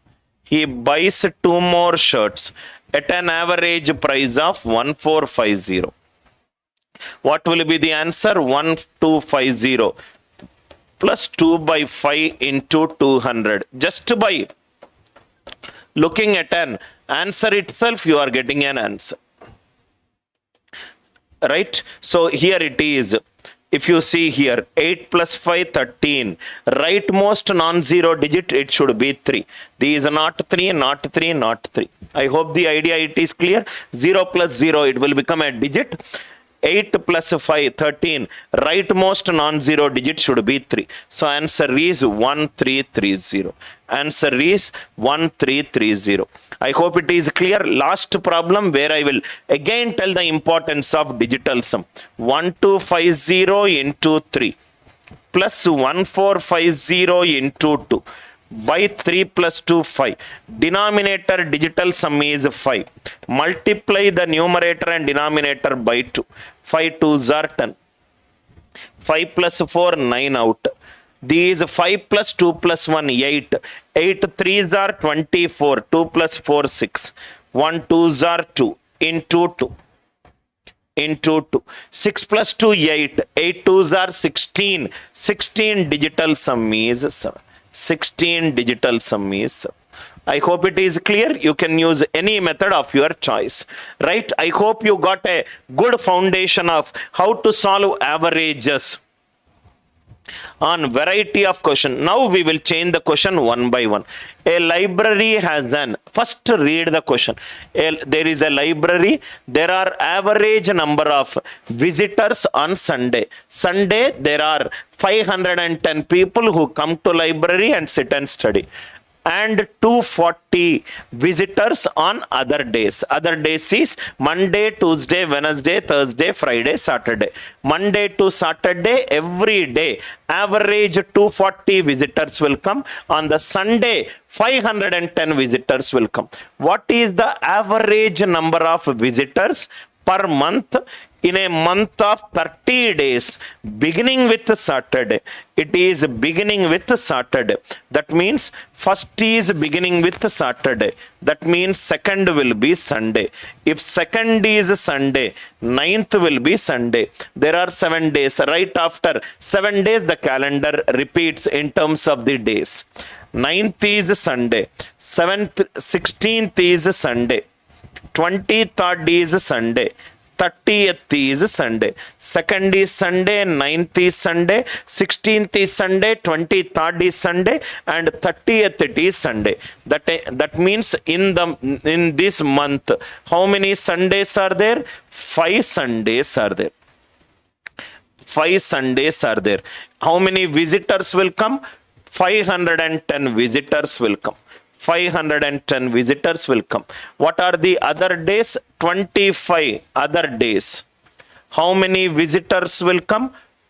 He buys 2 more shirts at an average price of 1450. What will be the answer? 1250 plus 2 by 5 into 200. Just by looking at an answer itself, you are getting an answer. Right? So here it is. If you see here, 8 plus 5, 13. Rightmost non-zero digit, it should be 3. These are not 3, not 3, not 3. I hope the idea it is clear. 0 plus 0, it will become a digit. 8 plus 5, 13. Rightmost non-zero digit should be 3. So answer is 1330. Answer is 1330. I hope it is clear. Last problem where I will again tell the importance of digital sum. 1250 into 3 plus 1450 into 2. By 3 plus 2 5. Denominator digital sum is 5. Multiply the numerator and denominator by 2. 5 2s are 10. 5 plus 4 9 out. These 5 plus 2 plus 1 8. 8 3s are 24. 2 plus 4 6. 1 2s are 2 into 2. Into 2. 6 plus 2 8. 8 2s are 16. 16 digital sum is 7. 16 digital sum is 7. I hope it is clear. You can use any method of your choice. Right? I hope you got a good foundation of how to solve averages on variety of question. Now we will change the question one by one. A library has an, first read the question. There is a library. There are average number of visitors on Sunday. Sunday there are 510 people who come to library and sit and study. And 240 visitors on other days. Other days is Monday, Tuesday, Wednesday, Thursday, Friday, Saturday. Monday to Saturday, every day, average 240 visitors will come. On the Sunday, 510 visitors will come. What is the average number of visitors per month in a month of 30 days, beginning with Saturday. It is beginning with Saturday. That means first is beginning with Saturday. That means second will be Sunday. If second is Sunday, ninth will be Sunday. There are 7 days. Right after 7 days, the calendar repeats in terms of the days. 9th is Sunday. 16th is Sunday. 23rd is Sunday. 30th is Sunday. 2nd is Sunday. 9th is Sunday. 16th is Sunday. 23rd is Sunday. And 30th it is Sunday. That means in this month, how many Sundays are there? 5 Sundays are there. 5 Sundays are there. How many visitors will come? 510 visitors will come. 510 visitors will come. What are the other days? 25 other days. How many visitors will come?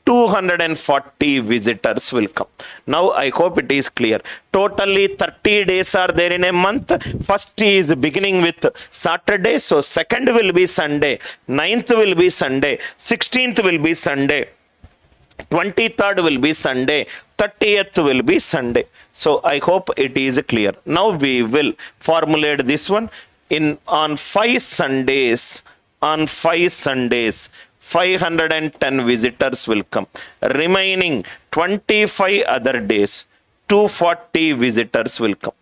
240 visitors will come. Now I hope it is clear. Totally 30 days are there in a month. First is beginning with Saturday. So second will be Sunday. 9th will be Sunday. 16th will be Sunday. 23rd will be Sunday. 30th will be Sunday. So I hope it is clear. Now we will formulate this one on 5 Sundays. On 5 Sundays, 510 visitors will come. Remaining 25 other days, 240 visitors will come.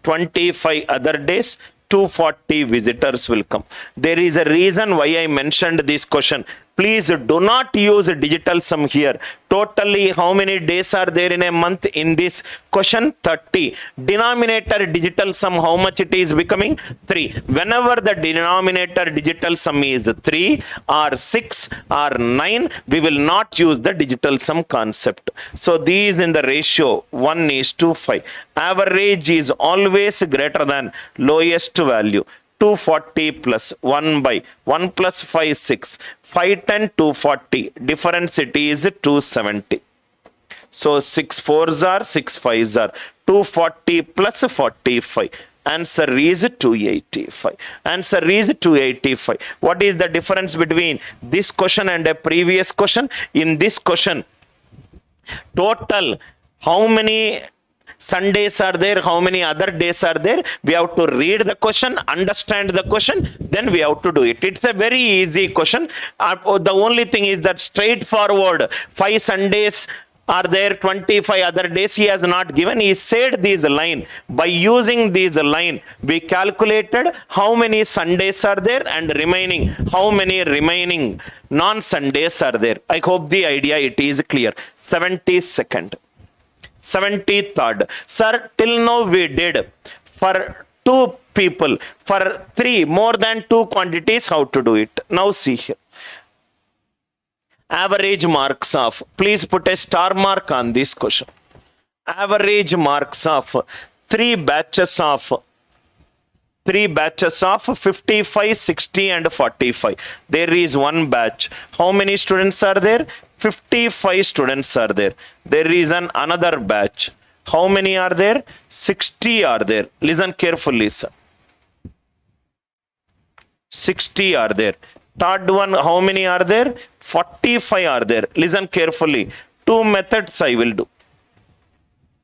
25 other days, 240 visitors will come. There is a reason why I mentioned this question. Please do not use digital sum here. Totally how many days are there in a month in this question? 30. Denominator digital sum, how much it is becoming? 3. Whenever the denominator digital sum is 3 or 6 or 9, we will not use the digital sum concept. So these in the ratio 1:5. Average is always greater than lowest value. 240 plus 1 by 1 plus 5, 6. 510, 240. Difference it is 270. So 6 4s are 6 5s are 240 plus 45. Answer is 285. Answer is 285. What is the difference between this question and a previous question? In this question, total how many Sundays are there, how many other days are there? We have to read the question, understand the question, then we have to do it. It's a very easy question. The only thing is that straightforward 5 Sundays are there, 25 other days he has not given. He said this line. By using this line, we calculated how many Sundays are there and remaining, how many remaining non-Sundays are there. I hope the idea it is clear. 72nd. 73rd. Sir, till now we did for 2 people, for 3, more than 2 quantities, how to do it. Now see here. Average marks of, please put a star mark on this question. Average marks of 3 batches of 55, 60 and 45. There is one batch. How many students are there? 55 students are there. There is another batch. How many are there? 60 are there. Listen carefully, sir. 60 are there. Third one, how many are there? 45 are there. Listen carefully. 2 methods I will do.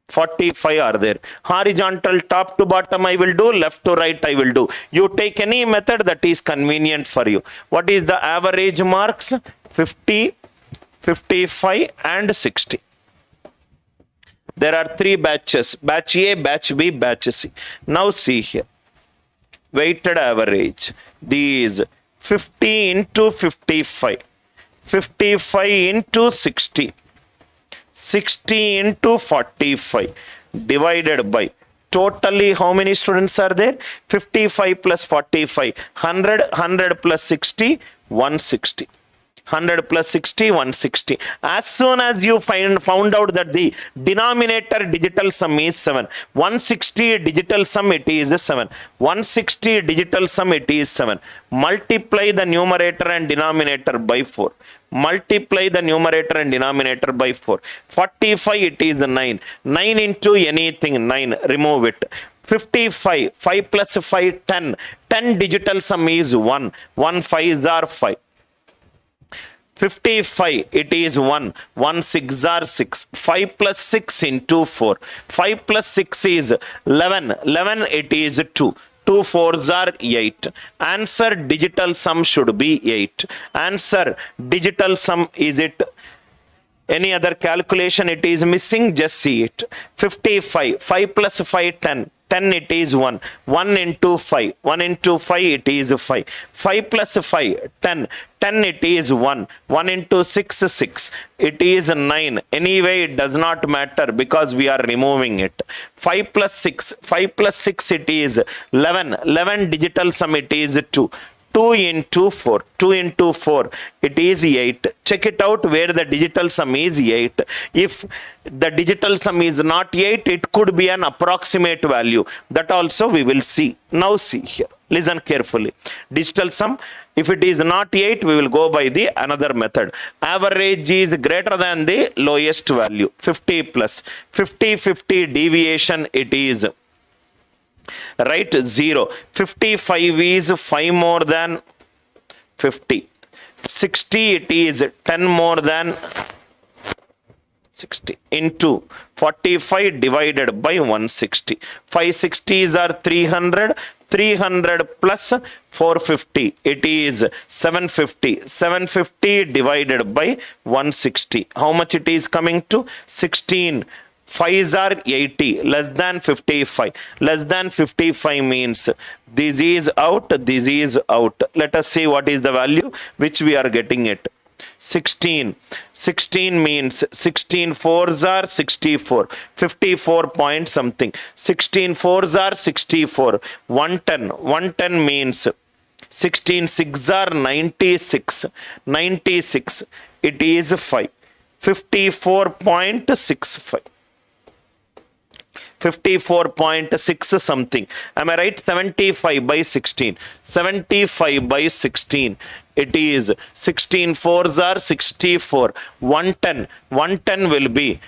45 are there. Horizontal top to bottom I will do, left to right I will do. You take any method that is convenient for you. What is the average marks? 50, 55 and 60. There are 3 batches. Batch A, batch B, batch C. Now see here. Weighted average. These 50 into 55. 55 into 60. 60 into 45 divided by totally how many students are there? 55 plus 45, 100, 100 plus 60, 160. 100 plus 60, 160. As soon as you found out that the denominator digital sum is 7, 160 digital sum it is 7, 160 digital sum it is 7. Multiply the numerator and denominator by 4. Multiply the numerator and denominator by 4. 45 it is 9. 9 into anything 9. Remove it. 55, 5 plus 5, 10. 10 digital sum is 1. 1 5s are 5. 55, it is 1. 1 6 are 6. 5 plus 6 into 4. 5 plus 6 is 11. 11, it is 2. 2 4s are 8. Answer digital sum should be 8. Answer digital sum, is it any other calculation it is missing? Just see it. 55, 5 plus 5, 10. 10 it is 1. 1 into 5. 1 into 5 it is 5. 5 plus 5, 10. 10 it is 1. 1 into 6, 6. It is 9. Anyway, it does not matter because we are removing it. 5 plus 6. 5 plus 6 it is 11. 11 digital sum it is 2. 2 into 4. 2 into 4. It is 8. Check it out where the digital sum is 8. If the digital sum is not 8, it could be an approximate value. That also we will see. Now see here. Listen carefully. Digital sum, if it is not 8, we will go by the another method. Average is greater than the lowest value. 50 plus. 50, 50 deviation it is. Right, 0. 55 is 5 more than 50. 60 it is 10 more than 60 into 45 divided by 160. 560s are 300. 300 plus 450. It is 750. 750 divided by 160. How much it is coming to? 16. 5s are 80, less than 55. Less than 55 means this is out, this is out. Let us see what is the value which we are getting it. 16. 16 means 16 4s are 64. 54 point something. 16 4s are 64. 110. 110 means 16 6s are 96. 96. It is 5. 54.65. 54.6 something. Am I right? 75 by 16. 75 by 16. It is 16 4s are 64. 110. 110 will be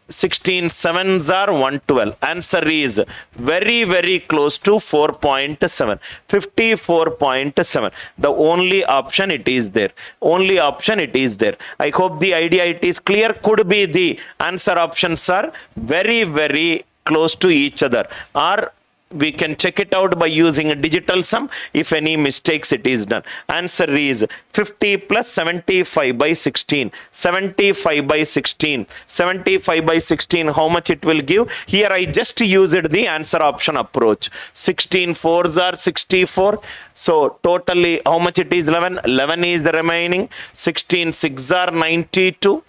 16 7s are 112. Answer is very, very close to 4.7. 54.7. The only option it is there. Only option it is there. I hope the idea it is clear. Could be the answer options are very, very close to each other, or we can check it out by using a digital sum. If any mistakes it is done. Answer is 50 plus 75 by 16. 75 by 16. 75 by 16. How much it will give? Here I just used the answer option approach. 16 4s are 64. So totally how much it is? 11. 11 is the remaining. 16 6 are 92.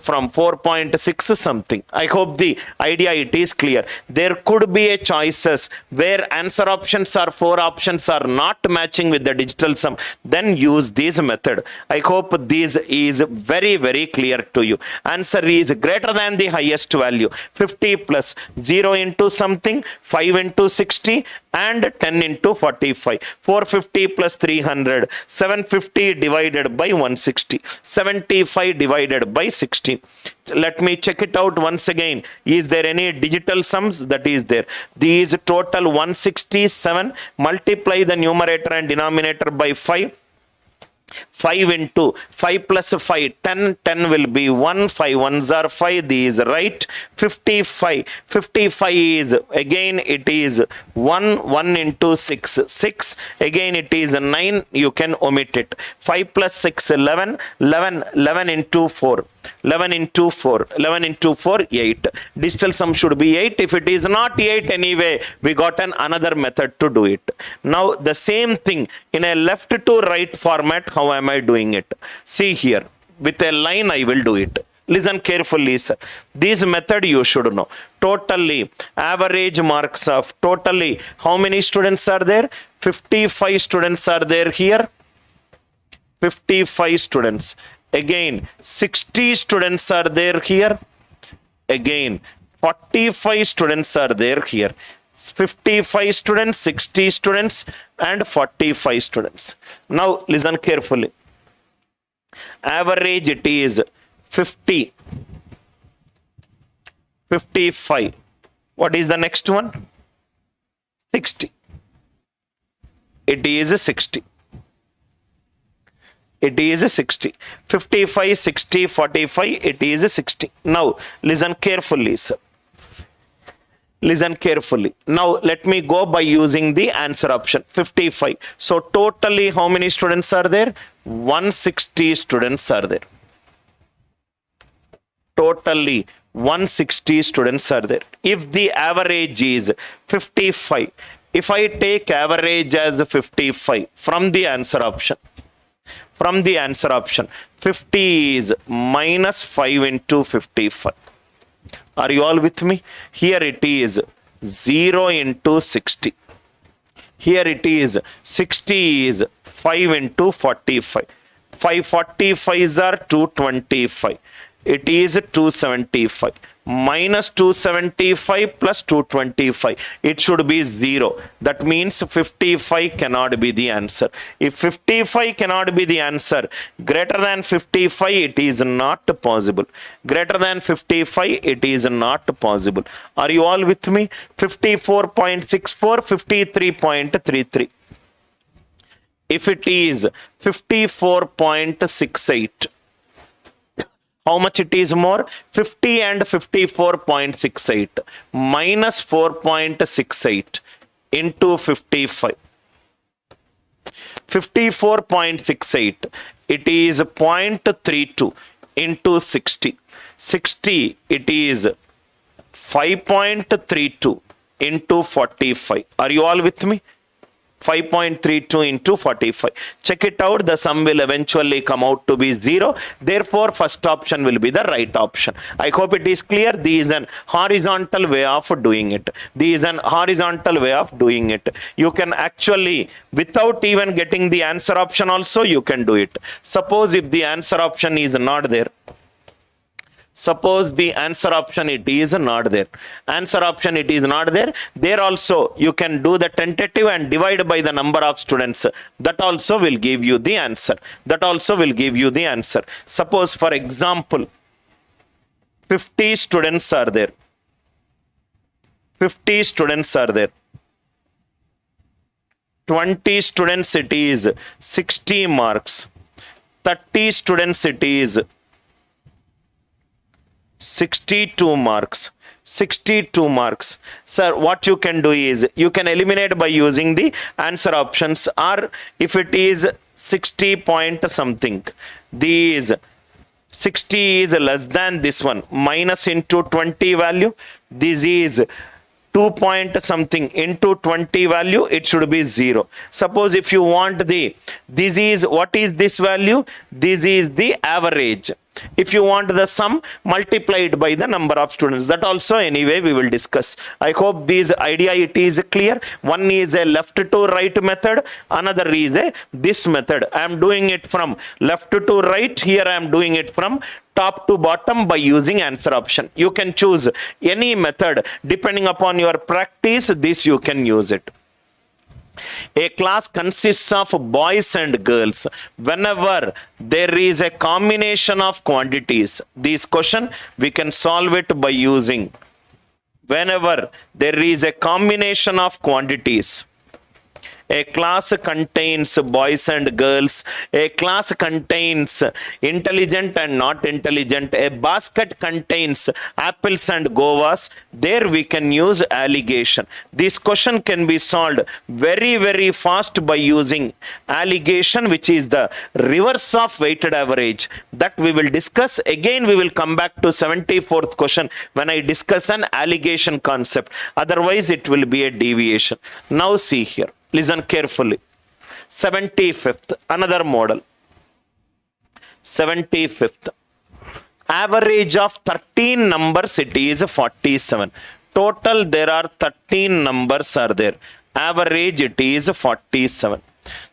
From 4.6 something. I hope the idea it is clear. There could be a choices where answer options or 4 options are not matching with the digital sum. Then use this method. I hope this is very, very clear to you. Answer is greater than the highest value. 50 plus 0 into something, 5 into 60 and 10 into 45. 450 plus 300. 750 divided by 160. 75 divided by 16. Let me check it out once again. Is there any digital sums? That is there. These total 167. Multiply the numerator and denominator by 5. 5 into 5 plus 5, 10. 10 will be 1. 5 1s are 5. These right. 55. 55 is again it is 1. 1 into 6. 6. Again it is 9. You can omit it. 5 plus 6, 11. 11. 11 into 4. 11 into 4. 11 into 4, 8. Digital sum should be 8. If it is not 8 anyway, we got another method to do it. Now the same thing in a left to right format. How am I doing it? See here. With a line I will do it. Listen carefully, sir. This method you should know. Totally average marks of totally how many students are there? 55 students are there here. 55 students. Again 60 students are there here. Again 45 students are there here. 55 students, 60 students and 45 students. Now listen carefully. Average it is 50. 55. What is the next one? 60. It is 60. It is 60. 55, 60, 45, it is 60. Now, listen carefully, sir. Listen carefully. Now, let me go by using the answer option, 55. So, totally how many students are there? 160 students are there. Totally 160 students are there. If the average is 55, if I take average as 55 from the answer option, 50 is minus 5 into 55. Are you all with me? Here it is 0 into 60. Here it is 60 is 5 into 45. 5 45s are 225. It is 275. Minus 275 plus 225. It should be 0. That means 55 cannot be the answer. If 55 cannot be the answer, greater than 55, it is not possible. Greater than 55, it is not possible. Are you all with me? 54.64, 53.33. If it is 54.68, how much it is more? 50 and 54.68 minus 4.68 into 55. 54.68. It is 0.32 into 60. 60, it is 5.32 into 45. Are you all with me? 5.32 into 45. Check it out. The sum will eventually come out to be 0. Therefore, first option will be the right option. I hope it is clear. This is an horizontal way of doing it. This is an horizontal way of doing it. You can actually, without even getting the answer option also, you can do it. Suppose if the answer option is not there. Suppose the answer option it is not there. Answer option it is not there. There also you can do the tentative and divide by the number of students. That also will give you the answer. That also will give you the answer. Suppose for example, 50 students are there. 50 students are there. 20 students it is 60 marks. 30 students it is 62 marks. 62 marks. Sir, what you can do is, you can eliminate by using the answer options, or if it is 60 point something, these 60 is less than this one, minus into 20 value. This is 2 point something into 20 value, it should be 0. Suppose if you want the, this is, what is this value? This is the average. If you want the sum multiplied by the number of students, that also anyway we will discuss. I hope this idea it is clear. One is a left to right method, another is a this method. I am doing it from left to right. Here I am doing it from top to bottom by using answer option. You can choose any method depending upon your practice. This you can use it. A class consists of boys and girls. Whenever there is a combination of quantities, this question we can solve it by using, whenever there is a combination of quantities, a class contains boys and girls. A class contains intelligent and not intelligent. A basket contains apples and guavas. There we can use allegation. This question can be solved very, very fast by using allegation, which is the reverse of weighted average. That we will discuss. Again, we will come back to 74th question when I discuss an allegation concept. Otherwise, it will be a deviation. Now see here. Listen carefully. 75th, another model. 75th. Average of 13 numbers, it is 47. Total, there are 13 numbers are there. Average, it is 47.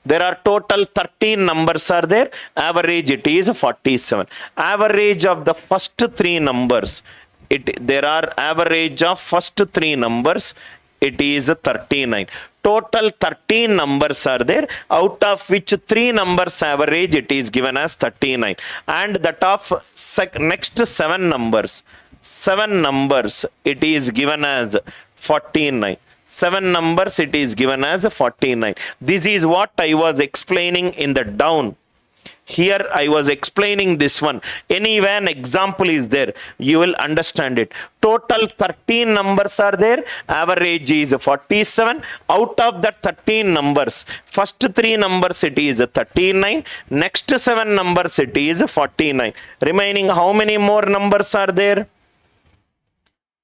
There are total 13 numbers are there. Average, it is 47. Average of the first three numbers, there are average of first three numbers, it is 39. Total 13 numbers are there, out of which 3 numbers average it is given as 39. And that of next 7 numbers, it is given as 49. 7 numbers, it is given as 49. This is what I was explaining in the down. Here I was explaining this one. Anyway, an example is there. You will understand it. Total 13 numbers are there. Average is 47. Out of that 13 numbers, first 3 numbers it is 39. Next 7 numbers it is 49. Remaining how many more numbers are there?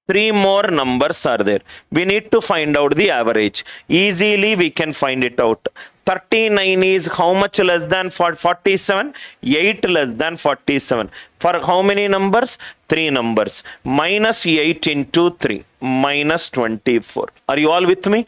3 more numbers are there. We need to find out the average. Easily we can find it out. 39 is how much less than 47? 8 less than 47. For how many numbers? 3 numbers. Minus 8 into 3. Minus 24. Are you all with me?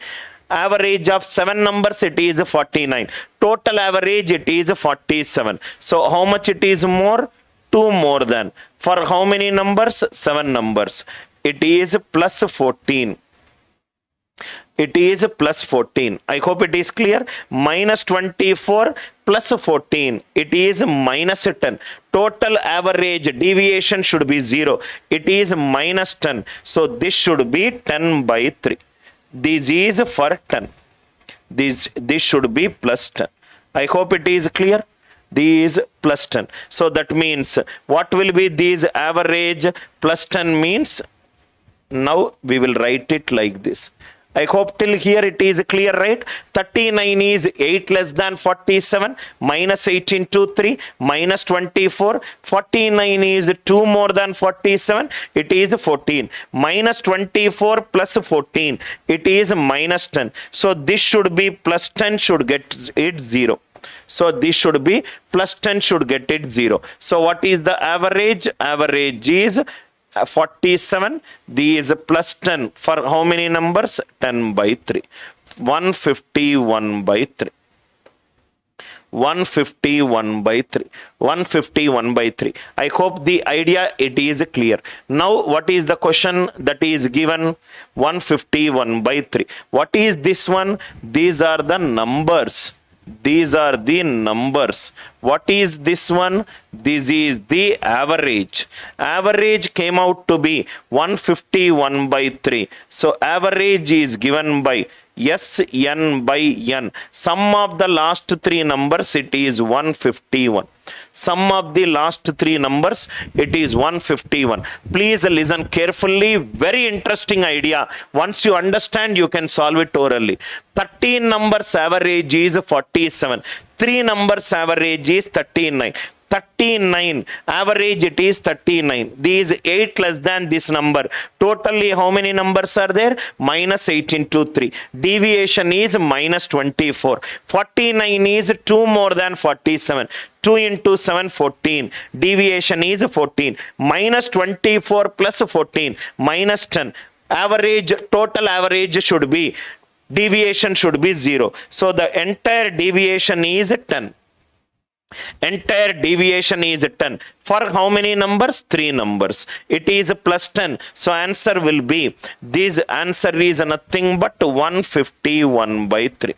Average of 7 numbers, it is 49. Total average, it is 47. So how much it is more? 2 more than. For how many numbers? 7 numbers. It is plus 14. It is plus 14. I hope it is clear. Minus 24 plus 14. It is minus 10. Total average deviation should be 0. It is minus 10. So this should be 10 by 3. This is for 10. This should be plus 10. I hope it is clear. This plus 10. So that means what will be this average? Plus 10 means, now we will write it like this. I hope till here it is clear, right? 39 is 8 less than 47, minus 8 into 3, minus 24. 49 is 2 more than 47, it is 14. Minus 24 plus 14, it is minus 10. So this should be plus 10, should get it 0. So this should be plus 10, should get it 0. So what is the average? Average is 47. This is plus 10 for how many numbers? 10 by 3. 151 by 3. 151 by 3. 151 by 3. I hope the idea it is clear. Now what is the question that is given? 151 by 3. What is this one? These are the numbers. These are the numbers. What is this one? This is the average. Average came out to be 151 by 3. So average is given by Sn by n. Sum of the last 3 numbers, it is 151. Sum of the last 3 numbers, it is 151. Please listen carefully. Very interesting idea. Once you understand, you can solve it orally. 13 numbers average is 47. 3 numbers average is 39. 39 average, it is 39. These 8 less than this number. Totally how many numbers are there? Minus 8 into 3. Deviation is minus 24. 49 is 2 more than 47. 2 into 7, 14. Deviation is 14. Minus 24 plus 14. Minus 10. Average, total average should be, deviation should be 0. So the entire deviation is 10. Entire deviation is 10. For how many numbers? 3 numbers. It is plus 10. So answer will be, this answer is nothing but 151 by 3.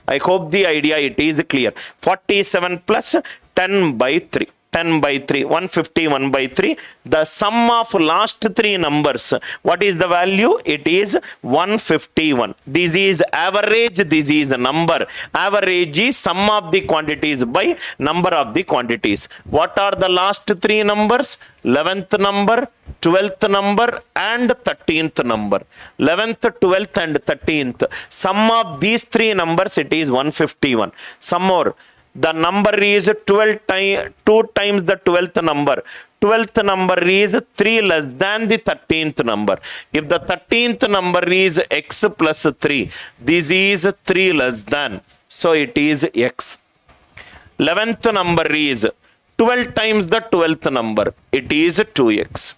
I hope the idea it is clear. 47 plus 10 by 3. 10 by 3, 151 by 3. The sum of last 3 numbers, what is the value? It is 151. This is average, this is the number. Average is sum of the quantities by number of the quantities. What are the last 3 numbers? 11th number, 12th number and 13th number. 11th, 12th and 13th. Sum of these 3 numbers, it is 151. Some more. The number is 2 times the 12th number. 12th number is 3 less than the 13th number. If the 13th number is x plus 3, this is 3 less than. So it is x. 11th number is 12 times the 12th number. It is 2x.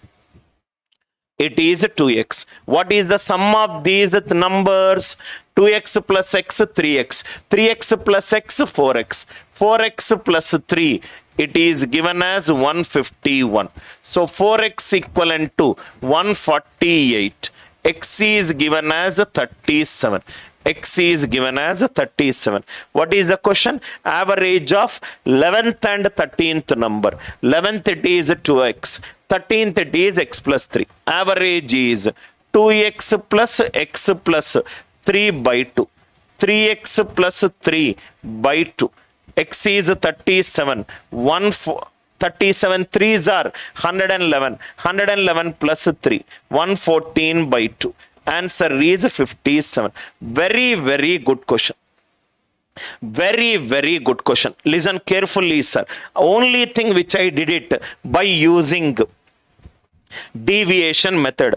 It is 2x. What is the sum of these numbers? 2x plus x, 3x. 3x plus x, 4x. 4x plus 3, it is given as 151. So 4x equivalent to 148. X is given as 37. X is given as 37. What is the question? Average of 11th and 13th number. 11th it is 2x. 13th it is x plus 3. Average is 2x plus x plus 3 by 2. 3x plus 3 by 2. X is 37. 37 3s are 111. 111 plus 3. 114 by 2. Answer is 57. Very, very good question. Very, very good question. Listen carefully, sir. Only thing which I did it by using deviation method.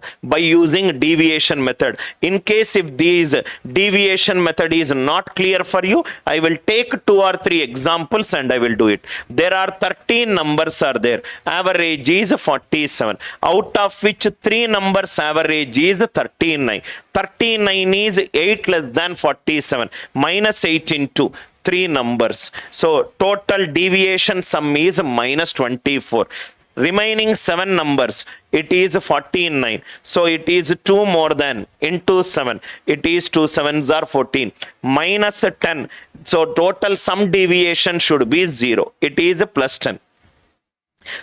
In case if this deviation method is not clear for you, I will take 2 or 3 examples and I will do it. There are 13 numbers are there. Average is 47. Out of which 3 numbers average is 39. 39 is 8 less than 47. Minus 8 into 3 numbers. So total deviation sum is minus 24. Remaining 7 numbers, it is 49. So it is 2 more than into 7. It is 2 7s are 14. Minus 10. So total sum deviation should be 0. It is plus 10.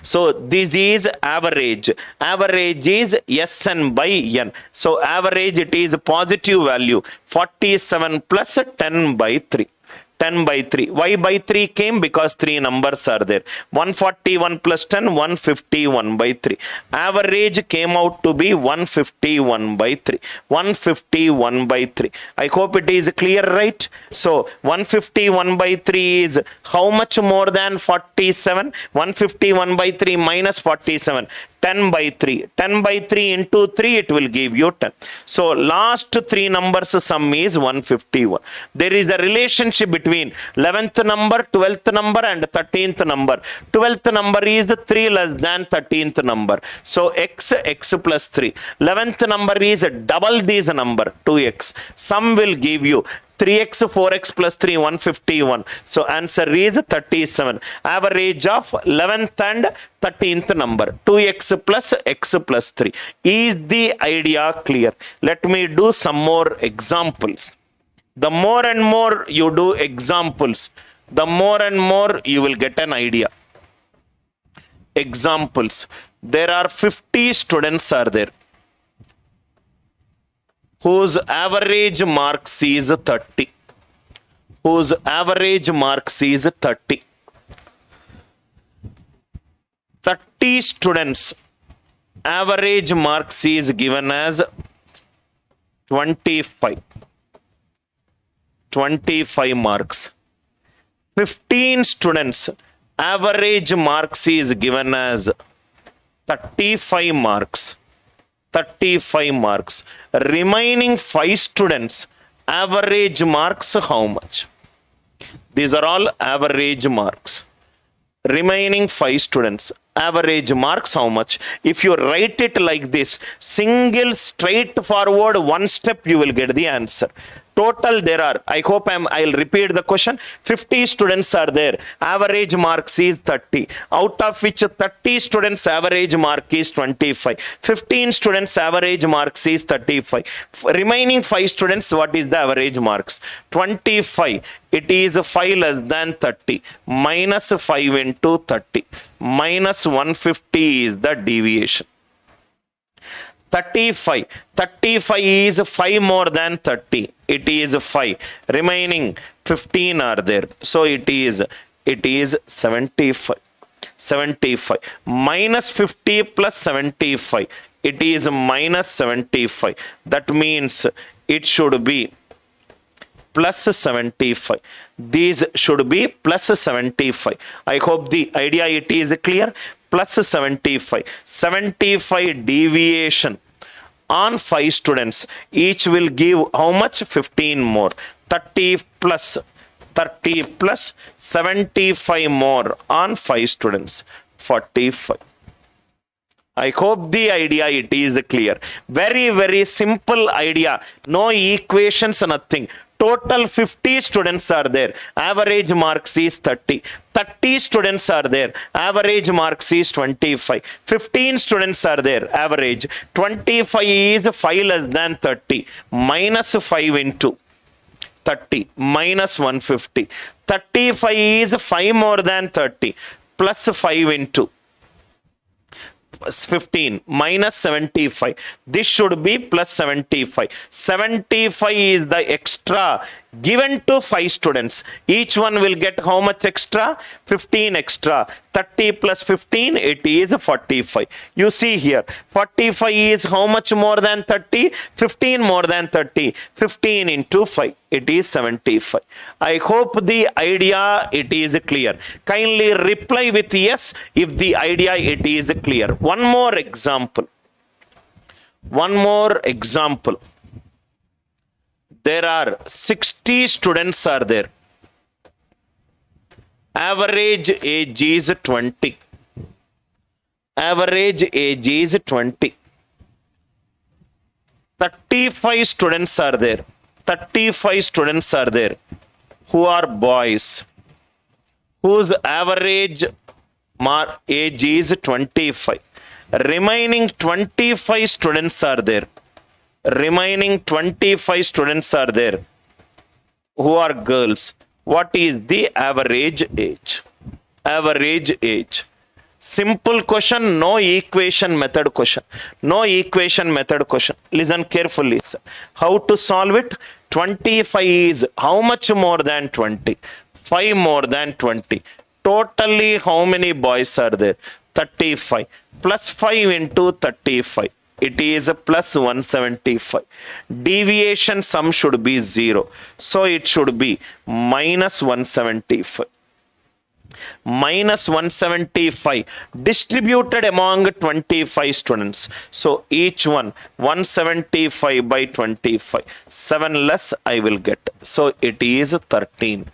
So this is average. Average is Sn by n. So average it is positive value. 47 plus 10 by 3. 10 by 3. Why by 3 came? Because 3 numbers are there. 141 plus 10, 151 by 3. Average came out to be 151 by 3. 151 by 3. I hope it is clear, right? So 151 by 3 is how much more than 47? 151 by 3 minus 47. 10 by 3. 10 by 3 into 3, it will give you 10. So last 3 numbers sum is 151. There is a relationship between 11th number, 12th number and 13th number. 12th number is 3 less than 13th number. So x plus 3. 11th number is double this number, 2x. Sum will give you 3x, 4x plus 3, 151. So answer is 37. Average of 11th and 13th number. 2x plus x plus 3. Is the idea clear? Let me do some more examples. The more and more you do examples, the more and more you will get an idea. Examples. There are 50 students are there, whose average marks is 30. Whose average marks is 30. 30 students, average marks is given as 25. 25 marks. 15 students, average marks is given as 35 marks. 35 marks. Remaining 5 students, average marks how much? These are all average marks. Remaining 5 students, average marks how much? If you write it like this, single straightforward one step, you will get the answer. Total there are, I hope I'll repeat the question. 50 students are there. Average marks is 30. Out of which 30 students average mark is 25. 15 students average marks is 35. Remaining 5 students, what is the average marks? 25. It is 5 less than 30. Minus 5 into 30. Minus 150 is the deviation. 35. 35 is 5 more than 30. It is 5. Remaining 15 are there. So it is 75. 75. Minus 50 plus 75. It is minus 75. That means it should be plus 75. These should be plus 75. I hope the idea it is clear. Plus 75. 75 deviation on 5 students. Each will give how much? 15 more. 30 plus 75 more on 5 students. 45. I hope the idea it is clear. Very, very simple idea. No equations, nothing. Total 50 students are there. Average marks is 30. 30 students are there. Average marks is 25. 15 students are there. Average. 25 is 5 less than 30. Minus 5 into 30. Minus 150. 35 is 5 more than 30. Plus 5 into 15 minus 75. This should be plus 75. 75 is the extra given to 5 students. Each one will get how much extra? 15 extra. 30 plus 15, it is 45. You see here, 45 is how much more than 30? 15 more than 30. 15 into 5, it is 75. I hope the idea it is clear. Kindly reply with yes if the idea it is clear. One more example. There are 60 students are there. Average age is 20. Average age is 20. 35 students are there. 35 students are there who are boys, whose average age is 25. Remaining 25 students are there. Remaining 25 students are there who are girls. What is the average age? Average age. Simple question, no equation method question. No equation method question. Listen carefully, sir. How to solve it? 25 is how much more than 20? 5 more than 20. Totally how many boys are there? 35. Plus 5 into 35. It is plus 175. Deviation sum should be 0. So it should be minus 175. Minus 175 distributed among 25 students. So each one 175 by 25. 7 less I will get. So it is 13.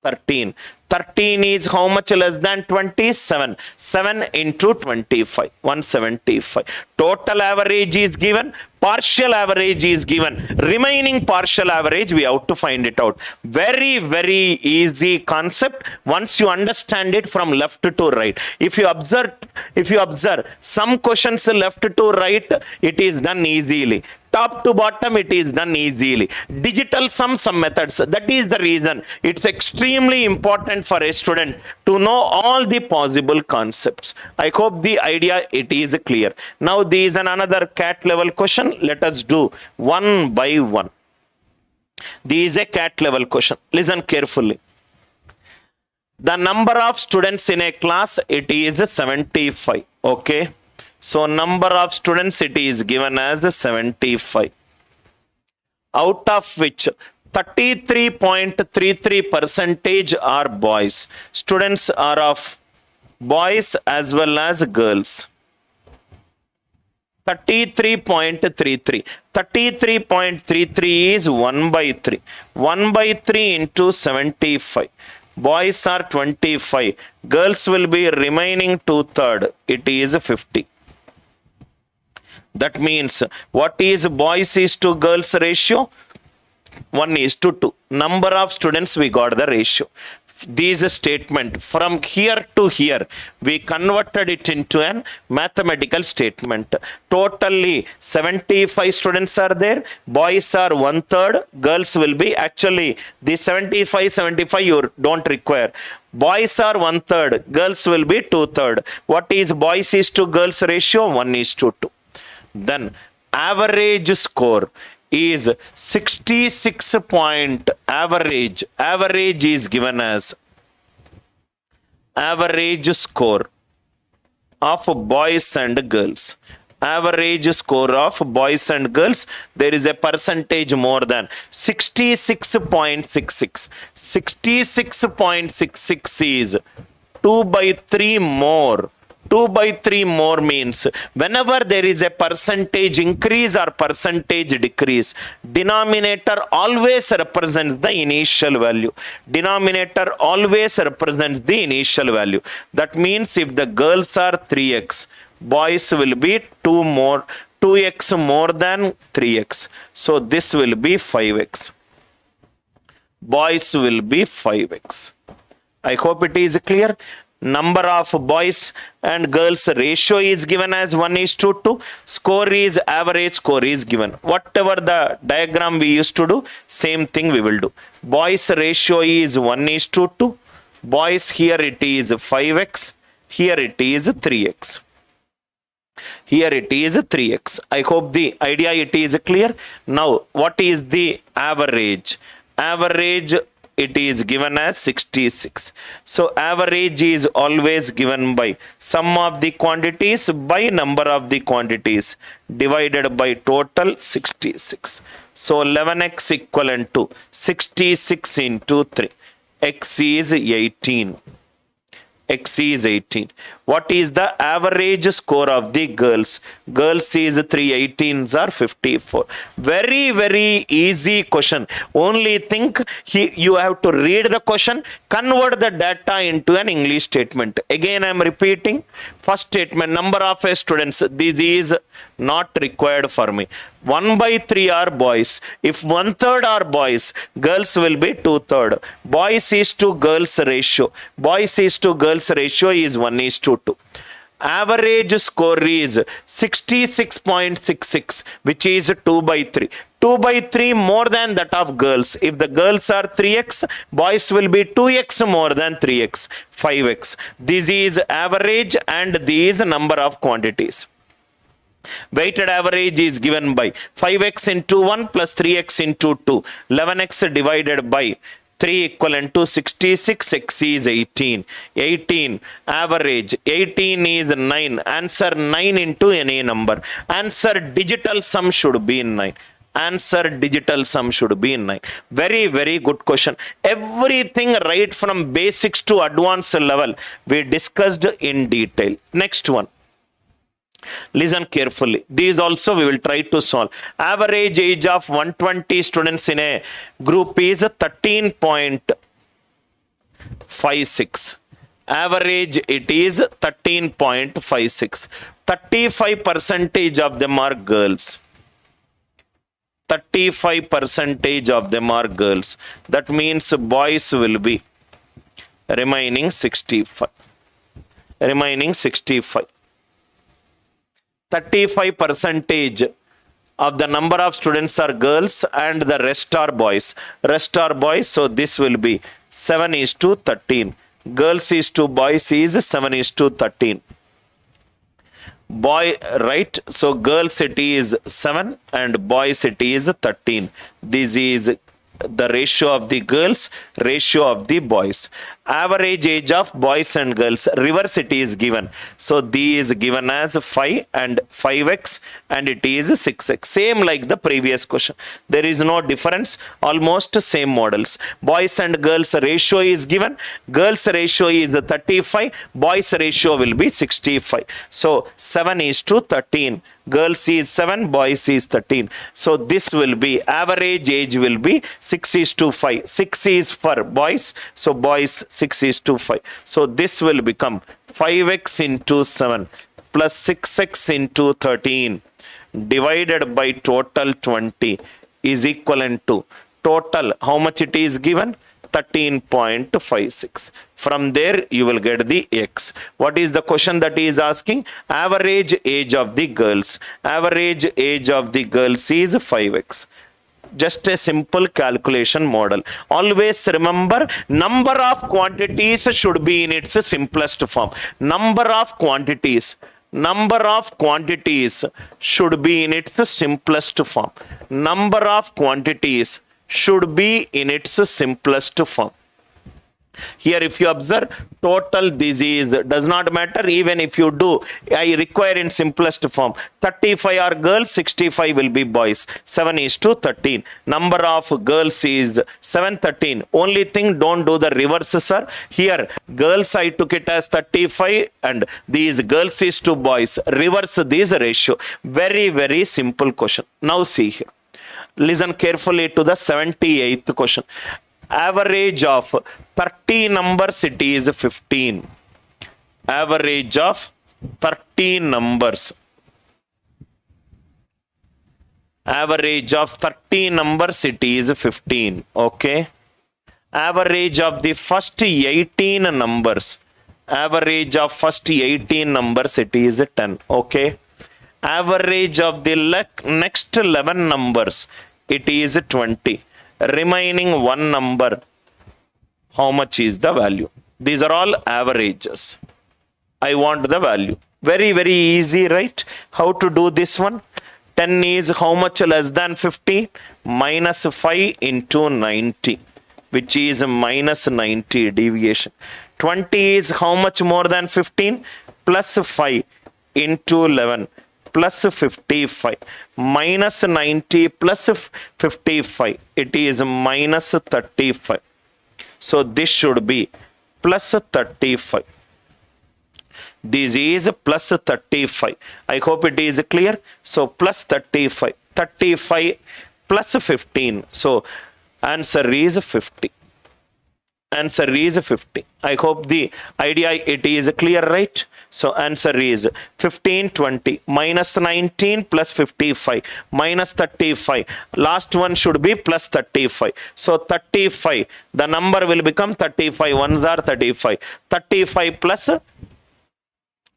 13. 13 is how much less than 27? 7 into 25. 175. Total average is given. Partial average is given. Remaining partial average, we have to find it out. Very, very easy concept once you understand it from left to right. If you observe some questions left to right, it is done easily. Top to bottom, it is done easily. Digital sum, some methods. That is the reason it's extremely important for a student to know all the possible concepts. I hope the idea it is clear. Now there is another CAT level question. Let us do one by one. This is a CAT level question. Listen carefully. The number of students in a class, it is 75. Okay. So number of students it is given as 75. Out of which 33.33% are boys. Students are of boys as well as girls. 33.33. 33.33 is 1 by 3. 1 by 3 into 75. Boys are 25. Girls will be remaining 2/3. It is 50. That means what is boys is to girls ratio? 1:2. Number of students, we got the ratio. This statement from here to here, we converted it into an mathematical statement. Totally 75 students are there. Boys are 1/3. Girls will be actually the 75 you don't require. Boys are 1/3. Girls will be 2/3. What is boys is to girls ratio? 1:2. Then average score is 66 point average. Average is given as average score of boys and girls. Average score of boys and girls, there is a percentage more than 66.66. 66.66 is 2/3 more. 2/3 more means whenever there is a percentage increase or percentage decrease, denominator always represents the initial value. Denominator always represents the initial value. That means if the girls are 3x, boys will be 2x more than 3x. So this will be 5x. Boys will be 5x. I hope it is clear. Number of boys and girls ratio is given as 1:2. Score is average score is given. Whatever the diagram we used to do, same thing we will do. Boys ratio is 1:2. Boys here it is 5x. Here it is 3x. Here it is 3x. I hope the idea it is clear. Now, what is the average? Average, it is given as 66. So, average is always given by sum of the quantities by number of the quantities divided by total 66. So, 11x equivalent to 66 into 3. X is 18. X is 18. What is the average score of the girls? Girls is 318s are 54. Very, very easy question. Only think you have to read the question, convert the data into an English statement. Again, I am repeating. First statement, number of students. This is not required for me. 1/3 are boys. If 1/3 are boys, girls will be 2/3. Boys is to girls ratio. Boys is to girls ratio is 1:2. Average score is 66.66, which is 2/3. 2/3 more than that of girls. If the girls are 3x, boys will be 2x more than 3x, 5x. This is average and this number of quantities. Weighted average is given by 5x into 1 plus 3x into 2. 11x divided by 3 equivalent to 66. X is 18. 18 average. 18 is 9. Answer 9 into any number. Answer digital sum should be 9. Answer digital sum should be 9. Very, very good question. Everything right from basics to advanced level we discussed in detail. Next one. Listen carefully. These also we will try to solve. Average age of 120 students in a group is 13.56. Average it is 13.56. 35% of them are girls. 35% of them are girls. That means boys will be remaining 65. Remaining 65. 35% of the number of students are girls and the rest are boys. Rest are boys, so this will be 7:13. Girls is to boys is 7:13. Boy, right? So girls it is 7 and boys it is 13. This is the ratio of the girls, ratio of the boys. Average age of boys and girls, reverse it is given. So this is given as 5 and 5x and it is 6x. Same like the previous question. There is no difference, almost same models. Boys and girls ratio is given. Girls ratio is 35, boys ratio will be 65. So 7:13. Girls is 7, boys is 13. So this will be, average age will be 6:5. 6 is for boys, so boys 6:5. So this will become 5x into 7 plus 6x into 13 divided by total 20 is equivalent to total, how much it is given? 13.56. From there you will get the x. What is the question that he is asking? Average age of the girls. Average age of the girls is 5x. Just a simple calculation model. Always remember, number of quantities should be in its simplest form. Number of quantities should be in its simplest form. Number of quantities should be in its simplest form. Here if you observe, total disease does not matter. Even if you do, I require in simplest form. 35 are girls, 65 will be boys. 7:13. Number of girls is 713. Only thing, don't do the reverse, sir. Here girls I took it as 35 and these girls is to boys. Reverse this ratio. Very, very simple question. Now see here. Listen carefully to the 78th question. Average of 30 numbers it is 15. Average of 30 numbers. Average of 30 numbers it is 15. Okay. Average of the first 18 numbers. Average of first 18 numbers it is 10. Okay. Average of the next 11 numbers it is 20. Remaining one number, how much is the value? These are all averages. I want the value. Very, very easy, right? How to do this one? 10 is how much less than 50? Minus 5 into 90, which is minus 90 deviation. 20 is how much more than 15? Plus 5 into 11 plus 55. Minus 90 plus 55. It is minus 35. So this should be plus 35. This is plus 35. I hope it is clear. So plus 35. 35 plus 15. So answer is 50. Answer is 50. I hope the idea it is clear, right? So answer is 15, 20, minus 19 plus 55, minus 35. Last one should be plus 35. So 35, the number will become 35. Ones are 35. 35 plus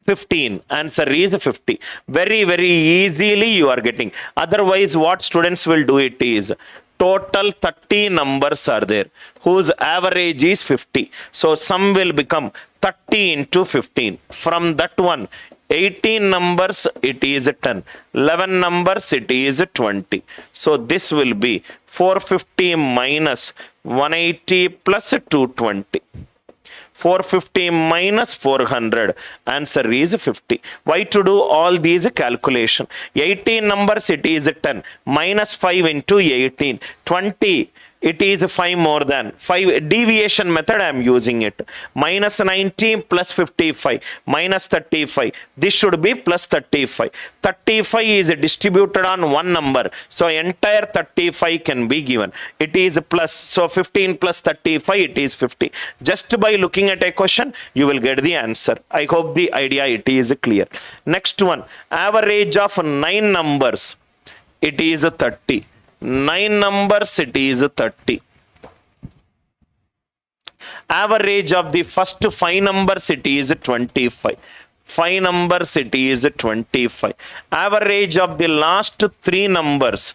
15. Answer is 50. Very, very easily you are getting. Otherwise, what students will do it is, total 30 numbers are there whose average is 50. So sum will become 30 into 15. From that one, 18 numbers it is 10. 11 numbers it is 20. So this will be 450 minus 180 plus 220. 450 minus 400. Answer is 50. Why to do all these calculation? 18 numbers it is 10. Minus 5 into 18. 20. It is 5 more than 5. Deviation method I am using it. Minus 19 plus 55 minus 35. This should be plus 35. 35 is distributed on one number. So entire 35 can be given. It is plus. So 15 plus 35 it is 50. Just by looking at a question you will get the answer. I hope the idea it is clear. Next one. Average of 9 numbers. It is 30. 9 numbers it is 30. Average of the first 5 numbers it is 25. 5 numbers it is 25. Average of the last 3 numbers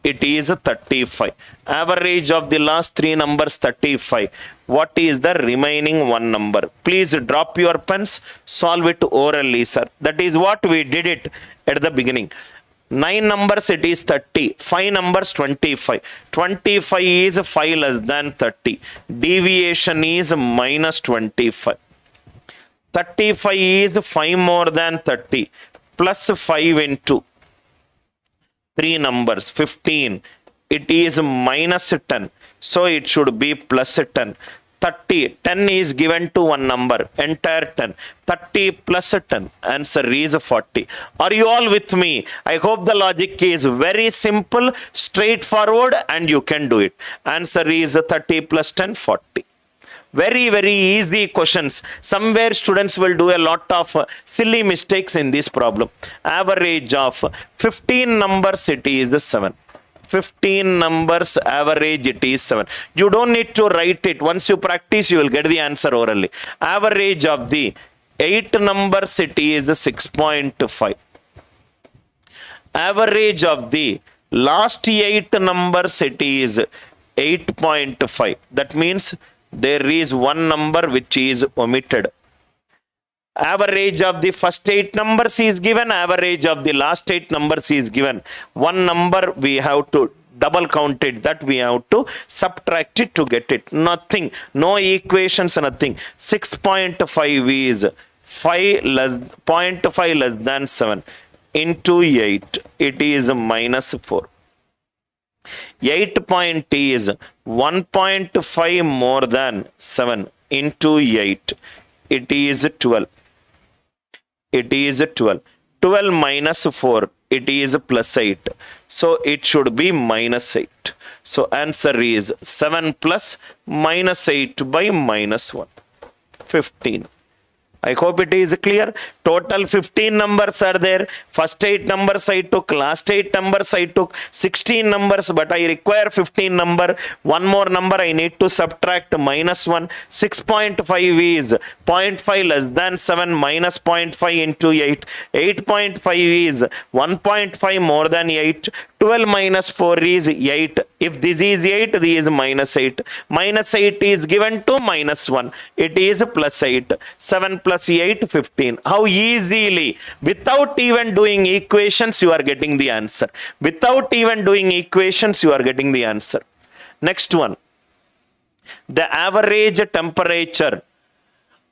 it is 35. Average of the last 3 numbers 35. What is the remaining one number? Please drop your pens, solve it orally, sir. That is what we did it at the beginning. 9 numbers it is 30. 5 numbers 25. 25 is 5 less than 30. Deviation is minus 25. 35 is 5 more than 30. Plus 5 into 3 numbers 15. It is minus 10. So it should be plus 10. 30. 10 is given to one number. Entire 10. 30 plus 10. Answer is 40. Are you all with me? I hope the logic is very simple, straightforward, and you can do it. Answer is 30 plus 10, 40. Very, very easy questions. Somewhere students will do a lot of silly mistakes in this problem. Average of 15 numbers it is 7. 15 numbers average it is 7. You don't need to write it. Once you practice, you will get the answer orally. Average of the 8 numbers it is 6.5. Average of the last 8 numbers it is 8.5. That means there is one number which is omitted. Average of the first 8 numbers is given. Average of the last 8 numbers is given. One number we have to double count it. That we have to subtract it to get it. Nothing. No equations, nothing. 6.5 is 0.5 less than 7 into 8. It is minus 4. 8 point is 1.5 more than 7 into 8. It is 12. It is 12. 12 minus 4. It is plus 8. So it should be minus 8. So answer is 7 plus minus 8 by minus 1. 15. I hope it is clear. Total 15 numbers are there. First 8 numbers I took. Last 8 numbers I took. 16 numbers, but I require 15 number. One more number I need to subtract minus 1. 6.5 is 0.5 less than 7 minus 0.5 into 8. 8.5 is 1.5 more than 8. 12 minus 4 is 8. If this is 8, this is minus 8. Minus 8 is given to minus 1. It is plus 8. 7 plus 8, 15. How easily, without even doing equations, you are getting the answer. Without even doing equations, you are getting the answer. Next one. The average temperature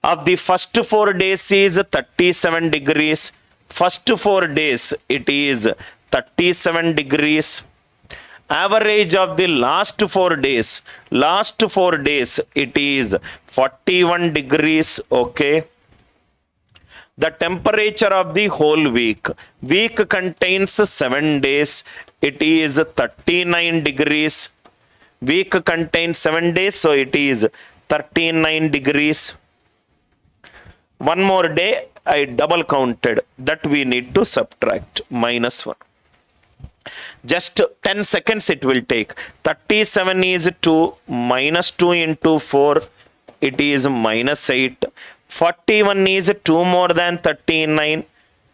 of the first 4 days is 37 degrees. First 4 days, it is 37 degrees. Average of the last 4 days, it is 41 degrees. Okay. The temperature of the whole week contains 7 days. It is 39 degrees. Week contains 7 days, so it is 39 degrees. One more day, I double counted. That we need to subtract minus 1. Just 10 seconds it will take. 37 is 2, minus 2 into 4, it is minus 8. 41 is 2 more than 39,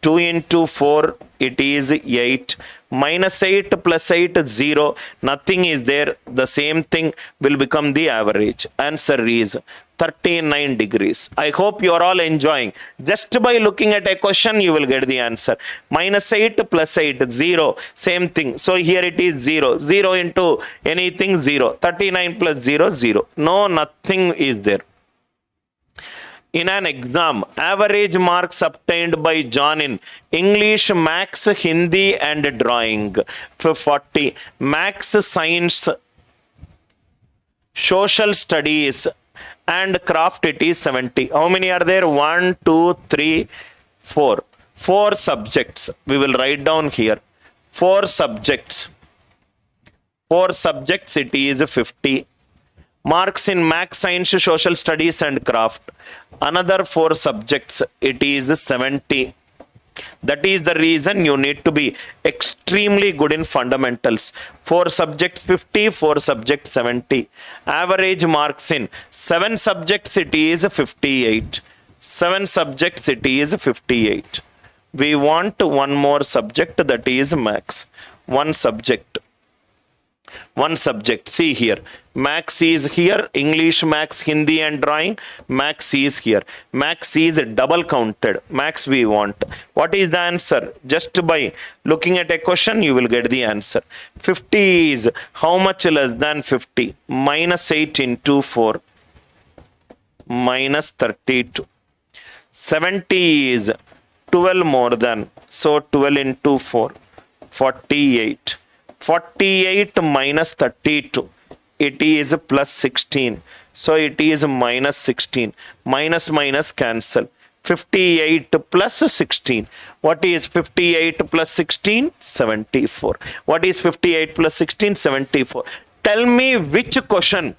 2 into 4, it is 8. Minus 8 plus 8, 0. Nothing is there. The same thing will become the average. Answer is 39 degrees. I hope you are all enjoying. Just by looking at a question, you will get the answer. Minus 8 plus 8, 0. Same thing. So here it is 0. 0 into anything, 0. 39 plus 0, 0. No, nothing is there. In an exam, average marks obtained by John in English, Maths, Hindi and Drawing for 40. Maths, Science, Social Studies and Craft, it is 70. How many are there? 1, 2, 3, 4. 4 subjects. We will write down here. 4 subjects. 4 subjects, it is 50. Marks in Maths, Science, Social Studies and Craft. Another 4 subjects, it is 70. That is the reason you need to be extremely good in fundamentals. 4 subjects 50, 4 subjects 70. Average marks in 7 subjects, it is 58. 7 subjects, it is 58. We want one more subject, that is Maths. One subject. See here. Maths is here. English, Maths, Hindi and Drawing. Maths is here. Maths is double counted. Maths we want. What is the answer? Just by looking at a question, you will get the answer. 50 is how much less than 50? Minus 8 into 4. Minus 32. 70 is 12 more than. So 12 into 4. 48. 48 minus 32. It is plus 16. So it is minus 16. Minus cancel. 58 plus 16. What is 58 plus 16? 74. What is 58 plus 16? 74. Tell me which question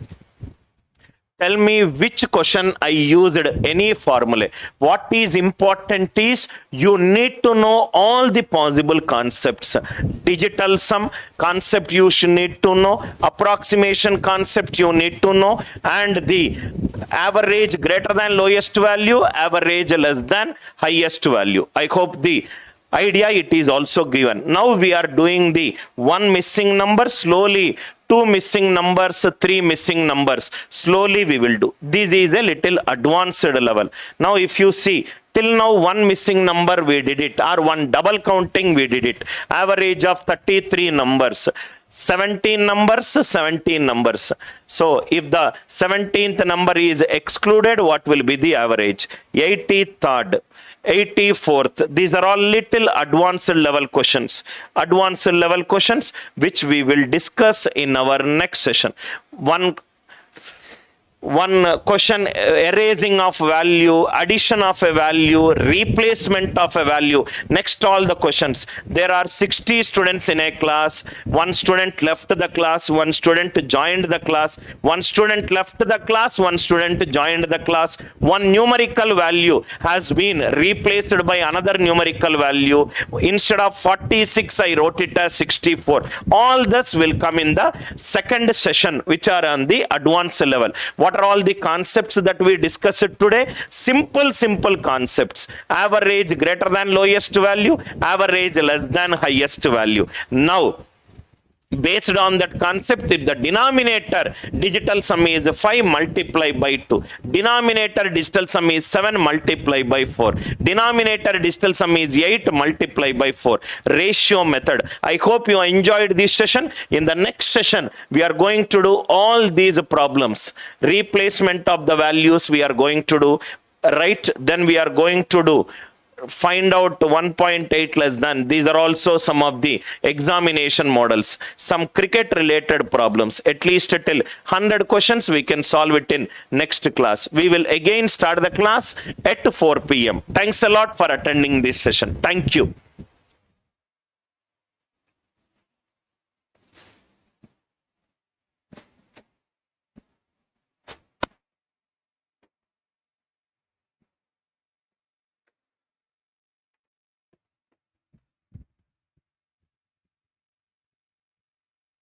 I used any formula. What is important is you need to know all the possible concepts. Digital sum concept you should need to know. Approximation concept you need to know. And the average greater than lowest value, average less than highest value. I hope the idea it is also given. Now we are doing the one missing number. Slowly 2 missing numbers, 3 missing numbers. Slowly we will do. This is a little advanced level. Now if you see, till now 1 missing number we did it, or 1 double counting we did it. Average of 33 numbers. 17 numbers, 17 numbers. So if the 17th number is excluded, what will be the average? 83rd. 84th. These are all little advanced level questions. Advanced level questions which we will discuss in our next session. One question, erasing of value, addition of a value, replacement of a value. Next all the questions. There are 60 students in a class. 1 student left the class. 1 student joined the class. 1 student left the class. 1 student joined the class. One numerical value has been replaced by another numerical value. Instead of 46, I wrote it as 64. All this will come in the second session, which are on the advanced level. What are all the concepts that we discussed today? Simple concepts. Average greater than lowest value, average less than highest value. Now Based on that concept, if the denominator digital sum is 5 multiply by 2, denominator digital sum is 7 multiply by 4, denominator digital sum is 8 multiply by 4, ratio method. I hope you enjoyed this session. In the next session, we are going to do all these problems. Replacement of the values we are going to do, right? Then we are going to do find out 1.8 less than. These are also some of the examination models, some cricket related problems. At least till 100 questions we can solve it in next class. We will again start the class at 4 p.m. Thanks a lot for attending this session. Thank you.